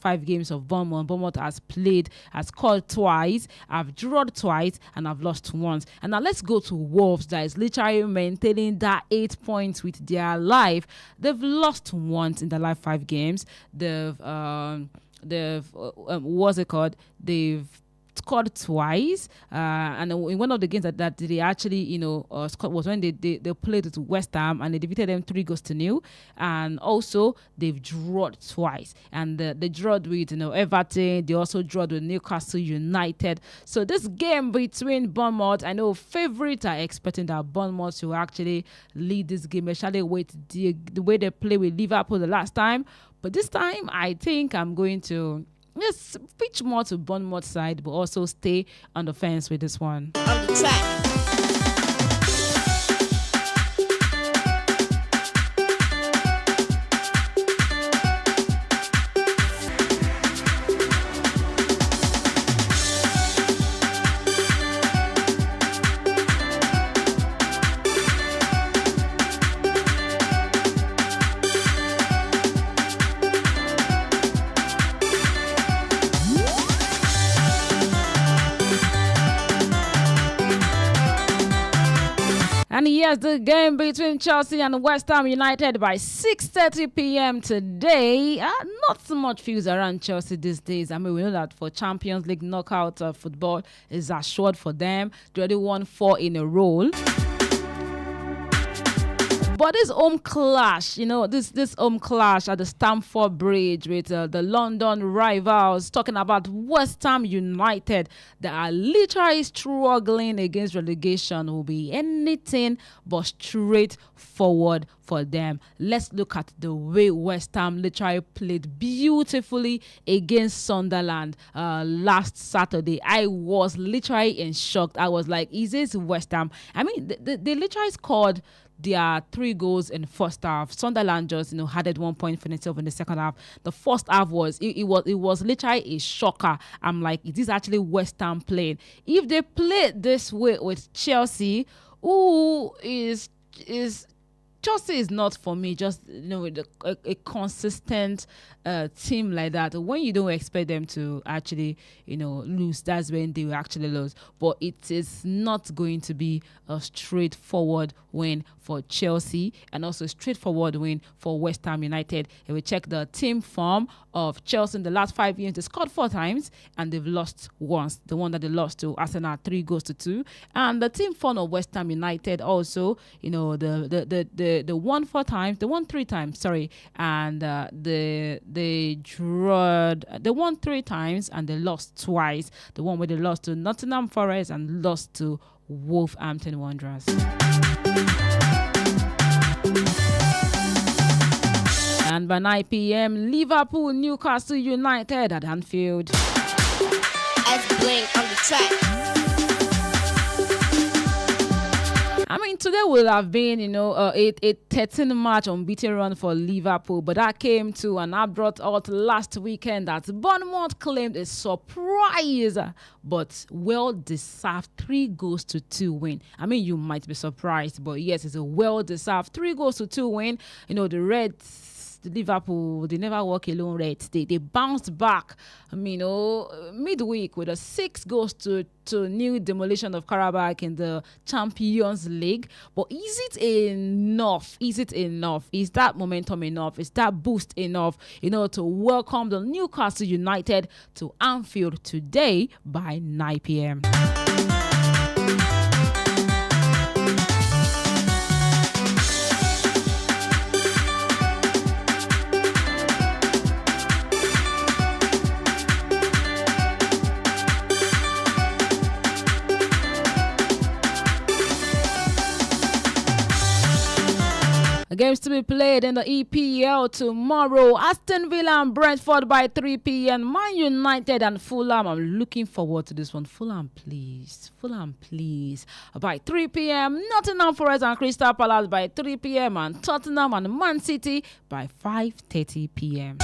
5 games of Bournemouth has scored twice, have drawn twice, and have lost once. And now let's go to Wolves, that is literally maintaining that 8 points with their life. They've lost once in the last 5 games. They've scored twice, and in one of the games that they actually scored was when they played with West Ham and they defeated them 3-0, and also they've drawn twice, and they drew with Everton. They also drew with Newcastle United. So this game between Bournemouth, I know favorites are expecting that Bournemouth will actually lead this game, especially with the way they play with Liverpool the last time. But this time I think I'm going to switch more to Bournemouth side, but also stay on the fence with this one. On the track. And yes, the game between Chelsea and West Ham United by 6:30 p.m. today. Not so much feels around Chelsea these days. I mean, we know that for Champions League knockout football is assured for them. They already won 4 in a row. But this home clash, this home clash at the Stamford Bridge with the London rivals, talking about West Ham United that are literally struggling against relegation, will be anything but straightforward for them. Let's look at the way West Ham literally played beautifully against Sunderland last Saturday. I was literally in shock. I was like, is this West Ham? I mean, they literally scored their 3 goals in first half. Sunderland just added 1 point for themselves in the second half. The first half was literally a shocker. I'm like, is this actually West Ham playing? If they played this way with Chelsea, Chelsea is not for me. Just with a consistent team like that, when you don't expect them to actually lose, that's when they will actually lose. But it is not going to be a straightforward win for Chelsea, and also a straightforward win for West Ham United. If we check the team form of Chelsea in the last 5 games, they scored 4 times and they've lost once. The one that they lost to Arsenal 3-2, and the team form of West Ham United also, the won 4 times, they won 3 times, sorry, and they won 3 times and they lost twice. The one where they lost to Nottingham Forest and lost to Wolverhampton Wanderers. And by 9 p.m., Liverpool Newcastle United at Anfield. S-Blink on the track. I mean, today will have been, a 13-match unbeaten run for Liverpool, but that came to an abrupt halt last weekend that Bournemouth claimed a surprise, but well-deserved 3-2 win. I mean, you might be surprised, but yes, it's a well-deserved 3-2 win. The Reds, the Liverpool, they never walk alone, Reds. They bounced back, midweek with a 6-2 new demolition of Karabakh in the Champions League. But is it enough? Is that momentum enough? Is that boost enough, to welcome the Newcastle United to Anfield today by 9 p.m.? Games to be played in the EPL tomorrow. Aston Villa and Brentford by 3 p.m. Man United and Fulham. I'm looking forward to this one. Fulham, please. Fulham, please. By 3 p.m. Nottingham Forest and Crystal Palace by 3 p.m. And Tottenham and Man City by 5:30 p.m.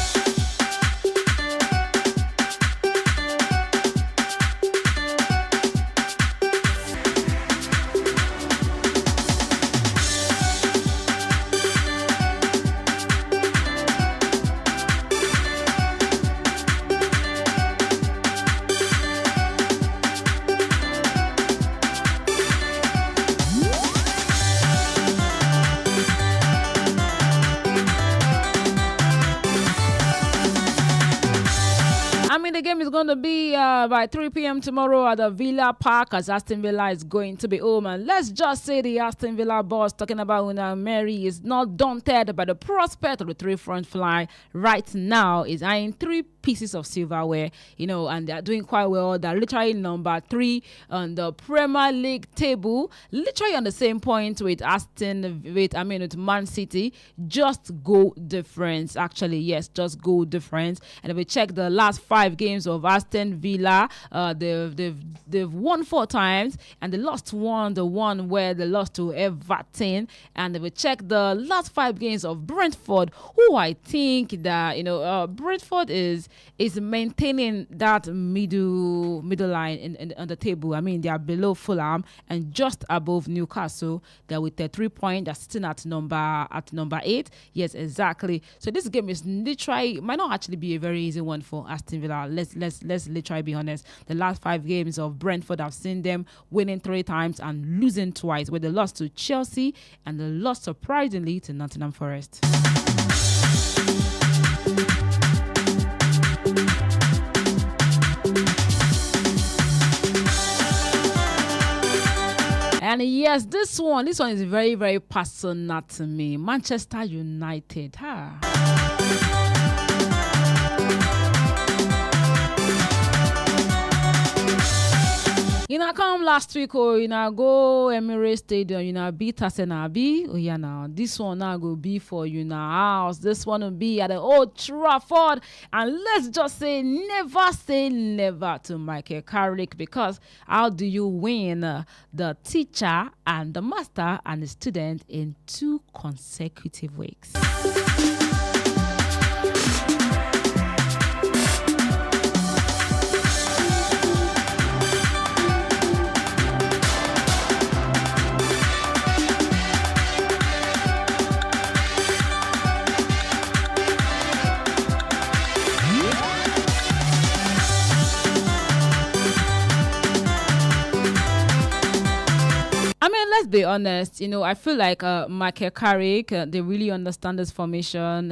The game is going to be by 3 p.m. tomorrow at the Villa Park, as Aston Villa is going to be home. And let's just say the Aston Villa boss, talking about Unai Emery, is not daunted by the prospect of the three-front fly. Right now is eyeing 3 pieces of silverware, and they're doing quite well. They're literally number 3 on the Premier League table, literally on the same point with with Man City. Just goal difference, actually. Yes, just goal difference. And if we check the last 5 games of Aston Villa, they've won 4 times, and they lost the one where they lost to Everton. And if we check the last 5 games of Brentford, who I think that Brentford is maintaining that middle line on the table. I mean, they are below Fulham and just above Newcastle. They're with 3 points. They're sitting at number 8. Yes, exactly. So this game is literally might not actually be a very easy one for Aston Villa. Let's literally be honest. The last 5 games of Brentford, I've seen them winning 3 times and losing twice, where they lost to Chelsea and they lost surprisingly to Nottingham Forest. And yes, this one is very, very personal to me. Manchester United. Come last week, go Emirates Stadium, beat Arsenal. Now this one now go be for house. This one will be at the Old Trafford. And let's just say never to Michael Carrick, because how do you win the teacher and the master and the student in 2 consecutive weeks? Let's be honest, I feel like Michael Carrick, they really understand this formation.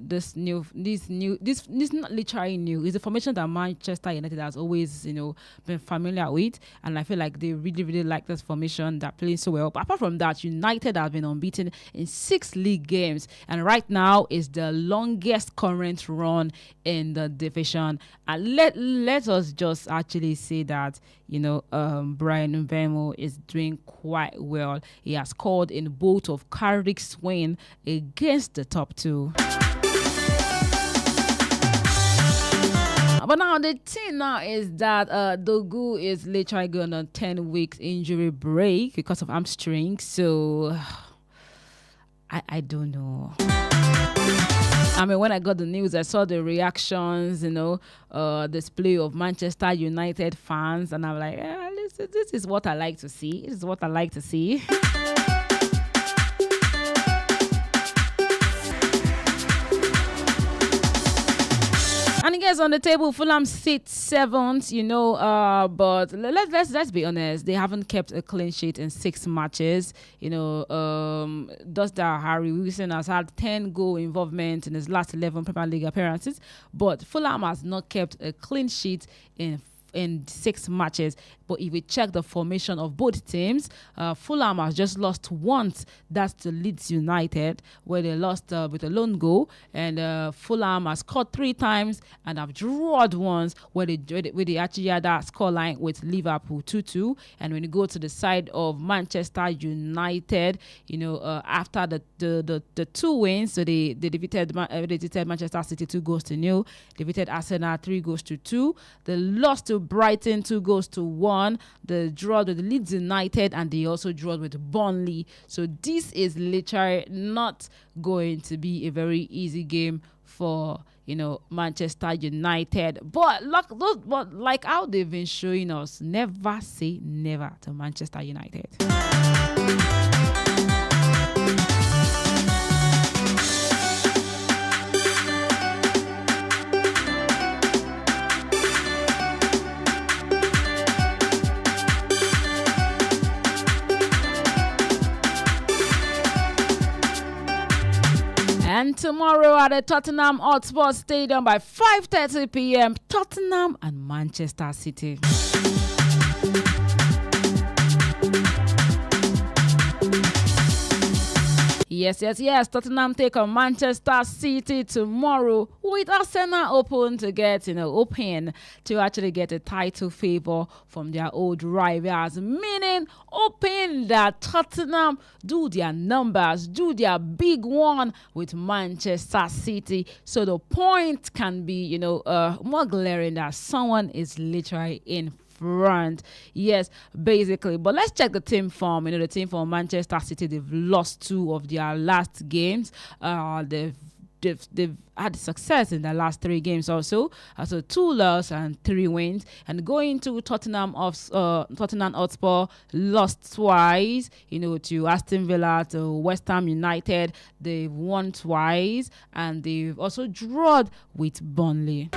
This not literally new. It's a formation that Manchester United has always, been familiar with, and I feel like they really, really like this formation that plays so well. But apart from that, United have been unbeaten in 6 league games, and right now is the longest current run in the division. And let us just actually say that Brian Mbeumo is doing quite well. He has scored in both of Carrick's win against the top 2. But now the thing now is that Dogu is literally going on 10 weeks injury break because of hamstring. So I don't know. I mean, when I got the news, I saw the reactions, display of Manchester United fans, and I'm like, this is what I like to see. This is what I like to see. And yes, on the table, Fulham sits 7th, but let's be honest, they haven't kept a clean sheet in 6 matches. Dustin Harry Wilson has had 10 goal involvement in his last 11 Premier League appearances, but Fulham has not kept a clean sheet in in 6 matches. But if we check the formation of both teams, Fulham has just lost once. That's to Leeds United, where they lost with a lone goal. And Fulham has scored 3 times and have drawn once, where they actually had that scoreline with Liverpool 2-2. And when you go to the side of Manchester United, after the 2 wins, so they defeated Manchester City 2-0, defeated Arsenal 3-2. They lost to Brighton 2-1. They drew with Leeds United, and they also drew with Burnley. So this is literally not going to be a very easy game for Manchester United. But like how they've been showing us, never say never to Manchester United. And tomorrow at the Tottenham Hotspur Stadium by 5:30 p.m., Tottenham and Manchester City. Yes. Tottenham take on Manchester City tomorrow, with Arsenal open to get, open to actually get a title favor from their old rivals, meaning open that Tottenham do their numbers, do their big one with Manchester City. So the point can be, more glaring that someone is literally in front. Yes, basically. But let's check the team form. The team for Manchester City, they've lost 2 of their last games. They've had success in their last 3 games also. So 2 losses and 3 wins. And going to Tottenham Hotspur, lost twice, to Aston Villa, to West Ham United. They've won twice, and they've also drawn with Burnley.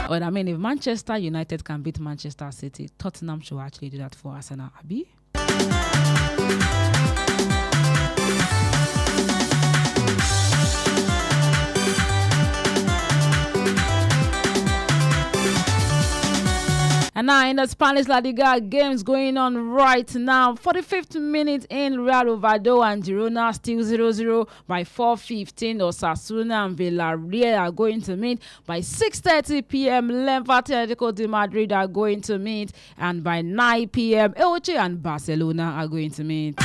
But if Manchester United can beat Manchester City, Tottenham should actually do that for Arsenal, Baabee. And now in the Spanish La Liga, games going on right now. 45th minute in, Real Oviedo and Girona still 0-0. By 4:15, Osasuna and Villarreal are going to meet. By 6:30 p.m., Levante and Atletico de Madrid are going to meet. And by 9 p.m., Elche and Barcelona are going to meet.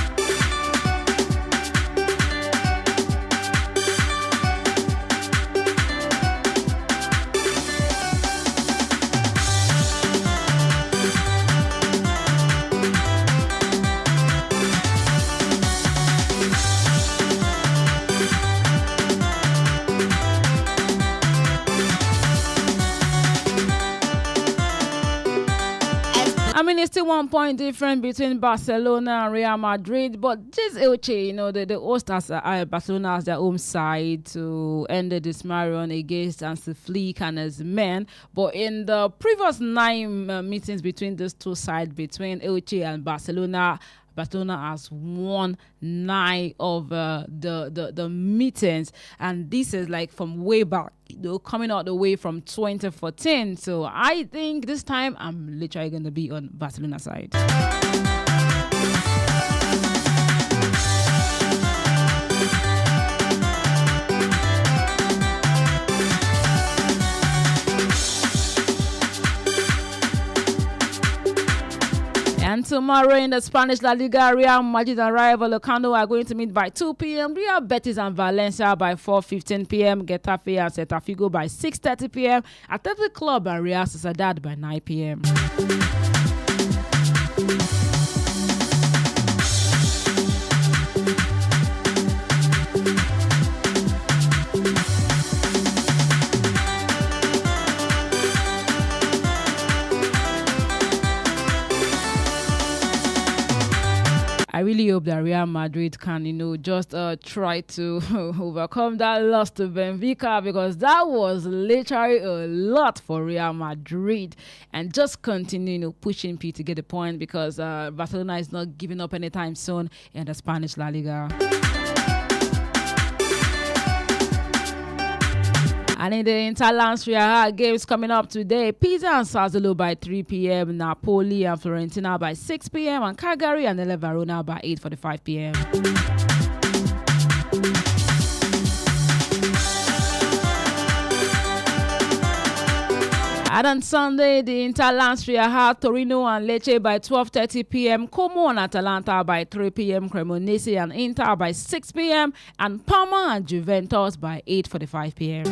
It's still 1 point difference between Barcelona and Real Madrid, but this Elche, the host as Barcelona as their home side to end this marathon against Hansi Flick and his men. But in the previous 9 meetings between these 2 sides, between Elche and Barcelona has won 9 of the meetings, and this is like from way back, coming out the way from 2014. So I think this time I'm literally going to be on Barcelona side. And tomorrow in the Spanish La Liga, Real Madrid and Rayo Vallecano are going to meet by 2 p.m. Real Betis and Valencia by 4:15 p.m. Getafe and Celta Vigo by 6:30 p.m. Athletic Club and Real Sociedad by 9 p.m. I really hope that Real Madrid can, just try to overcome that loss to Benfica, because that was literally a lot for Real Madrid, and just continue, pushing P to get the point, because Barcelona is not giving up anytime soon in the Spanish La Liga. And in the Interland Serie A games coming up today, Pisa and Sassuolo by 3 p.m., Napoli and Fiorentina by 6 p.m., and Cagliari and Ele Verona by 8:45 p.m. And on Sunday, the Interland Serie A, Torino and Lecce by 12:30 p.m., Como and Atalanta by 3 p.m., Cremonese and Inter by 6 p.m., and Parma and Juventus by 8:45 p.m.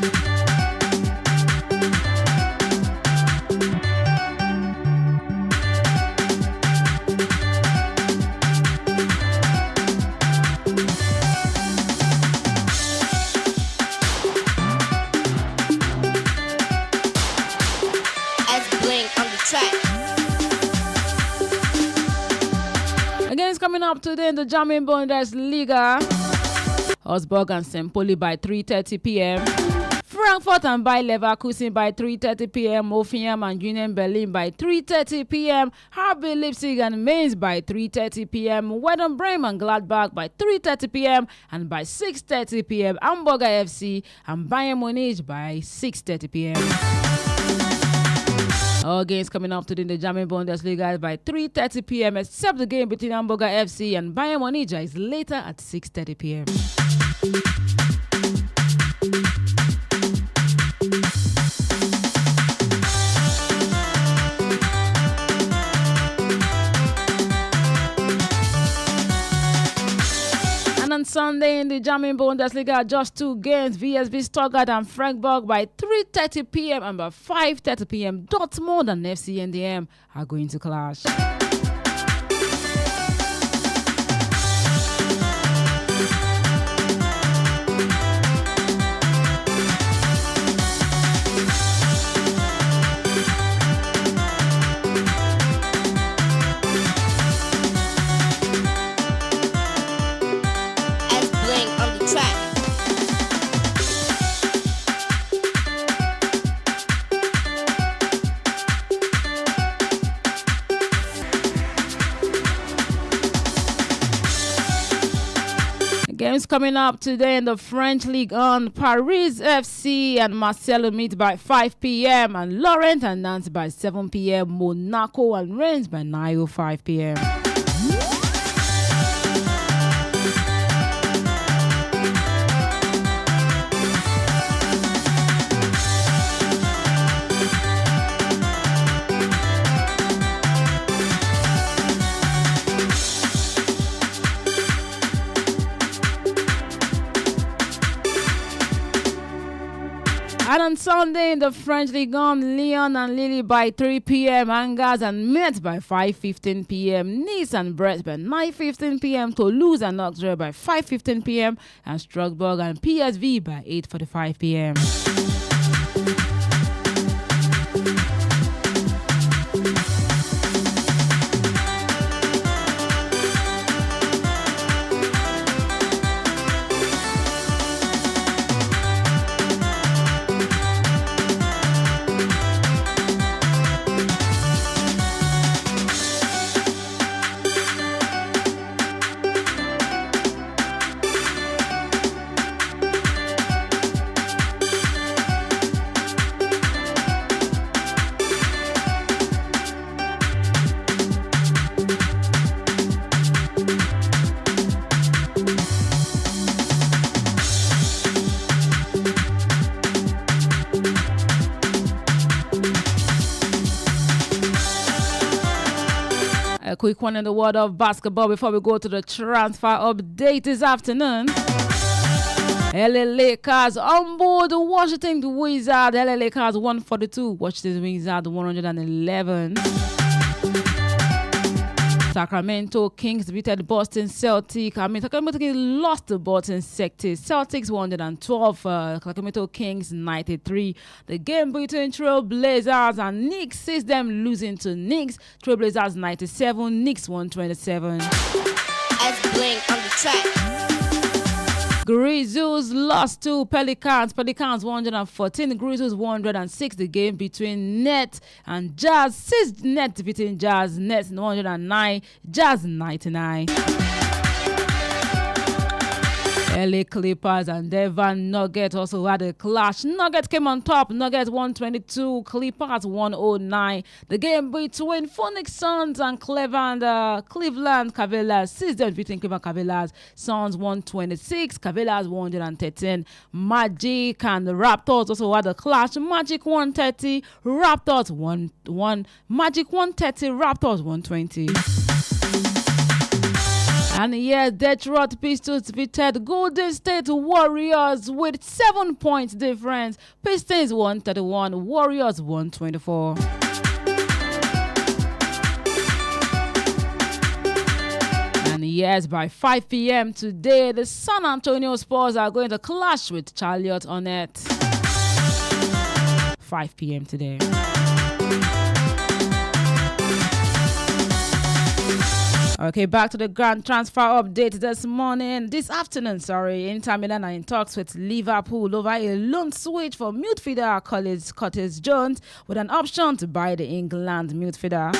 Again, coming up today in the German Bundesliga, Augsburg and St. Pauli by 3:30 p.m. Frankfurt and Bayer Leverkusen by 3:30 p.m. Hoffenheim and Union Berlin by 3:30 p.m. RB Leipzig and Mainz by 3:30 p.m. Werder Bremen and Gladbach by 3:30 p.m. and by 6:30 p.m. Hamburger FC and Bayern Munich by 6:30 p.m. All games coming up today in the German Bundesliga by 3:30 p.m. except the game between Hamburger FC and Bayern Munich is later at 6:30 p.m. On Sunday in the German Bundesliga, just 2 games, VSB Stuttgart and Freiburg by 3:30 p.m. and by 5:30 p.m. Dortmund and FC NDM are going to clash. Games coming up today in the French League on Paris FC and Marseille meet by 5 p.m. and Lorient and Nantes by 7 p.m. Monaco and Rennes by 9:05 p.m. And on Sunday in the French Ligue 1, Lyon and Lille by 3 p.m. Angers and Metz by 5:15 p.m. Nice and Brest by 9:15 p.m. Toulouse and Auxerre by 5:15 p.m. and Strasbourg and PSV by 8:45 p.m. A quick one in the world of basketball before we go to the transfer update this afternoon. LA Lakers on board the Washington Wizards. LA Lakers 142, Washington Wizards 111. Sacramento Kings defeated Boston Celtics. Sacramento Kings lost to Boston Celtics. Celtics 112, Sacramento Kings 93. The game between Trailblazers and Knicks sees them losing to Knicks. Trailblazers 97, Knicks 127. S-Blink on the track. Grizzlies lost to Pelicans. Pelicans 114, Grizzlies 106. The game between Nets and Jazz. 6 Nets defeating Jazz. Nets 109, Jazz 99. LA Clippers and Denver Nuggets also had a clash. Nuggets came on top. Nuggets 122, Clippers 109. The game between Phoenix Suns and Cleveland Cavaliers. 6 days between Cleveland Cavaliers. Suns 126, Cavaliers 113. Magic and the Raptors also had a clash. Magic 130, Raptors 1. Magic 130, Raptors 120. And yes, Detroit Pistons defeated Golden State Warriors with 7 points difference. Pistons 131, Warriors 124. And yes, by 5 p.m. today, the San Antonio Spurs are going to clash with Charlotte Hornets. 5 p.m. today. Okay, back to the grand transfer update this afternoon. Inter Milan are in talks with Liverpool over a loan switch for midfielder Curtis Jones with an option to buy the England midfielder.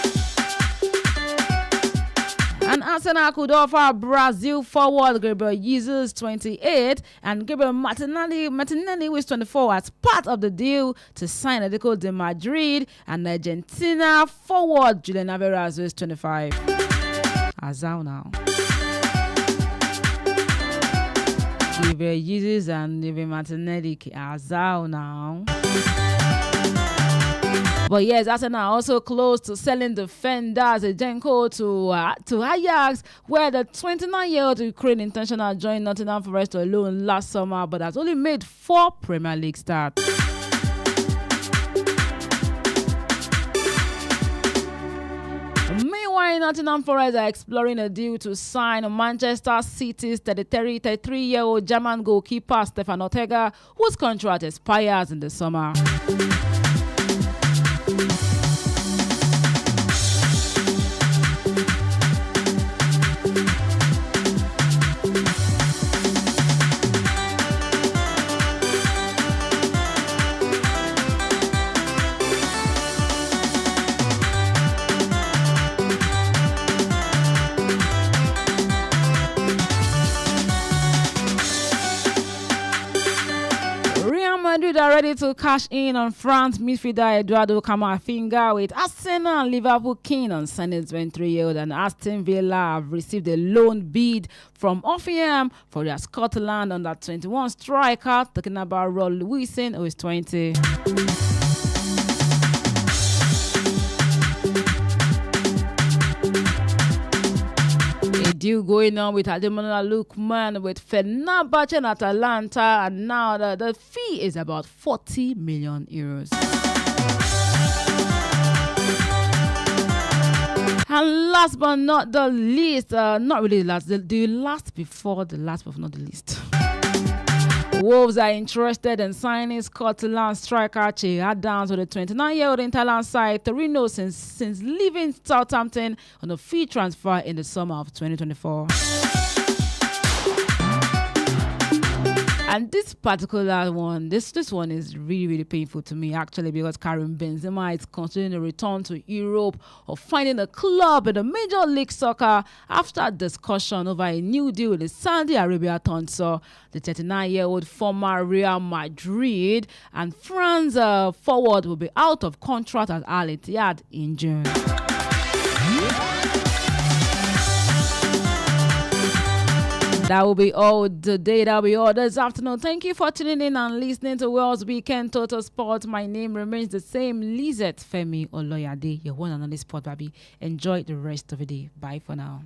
And Arsenal could offer Brazil forward Gabriel Jesus 28 and Gabriel Martinelli who is 24 as part of the deal to sign Atletico de Madrid, and Argentina forward Julian Alvarez who is 25. Azal now. Gabriel Jesus and Gabriel Martinelli Azal now. But yes, Arsenal also close to selling defender Zinchenko to Ajax, where the 29-year-old Ukraine international joined Nottingham Forest alone last summer, but has only made 4 Premier League starts. Meanwhile, Nottingham Forest are exploring a deal to sign Manchester City's 33-year-old German goalkeeper Stefan Ortega, whose contract expires in the summer. Madrid are ready to cash in on France midfielder Eduardo Camavinga, with Arsenal and Liverpool keen on signing 23-year-old, and Aston Villa have received a loan bid from Offiam for their Scotland under-21 striker, talking about Roll Wilson, who is 20. Deal going on with Ademola Lookman with Fenerbahce and Atalanta, and now the fee is about 40 million euros. And last but not the least, not really last, the last before the last but not the least. Wolves are interested in signing Scotland striker Che Adams with the 29-year-old Interland side Torino since leaving Southampton on a fee transfer in the summer of 2024. And this particular one, this one is really, really painful to me, actually, because Karim Benzema is considering a return to Europe or finding a club in the Major League Soccer after discussion over a new deal with the Saudi Arabia Tonsor. The 39-year-old former Real Madrid and France forward will be out of contract at Al Ittihad in June. That will be all today. That will be all this afternoon. Thank you for tuning in and listening to World's Weekend Total Sports. My name remains the same, LIzet Femi-Oloyade, your one and only sport Baabee. Enjoy the rest of the day. Bye for now.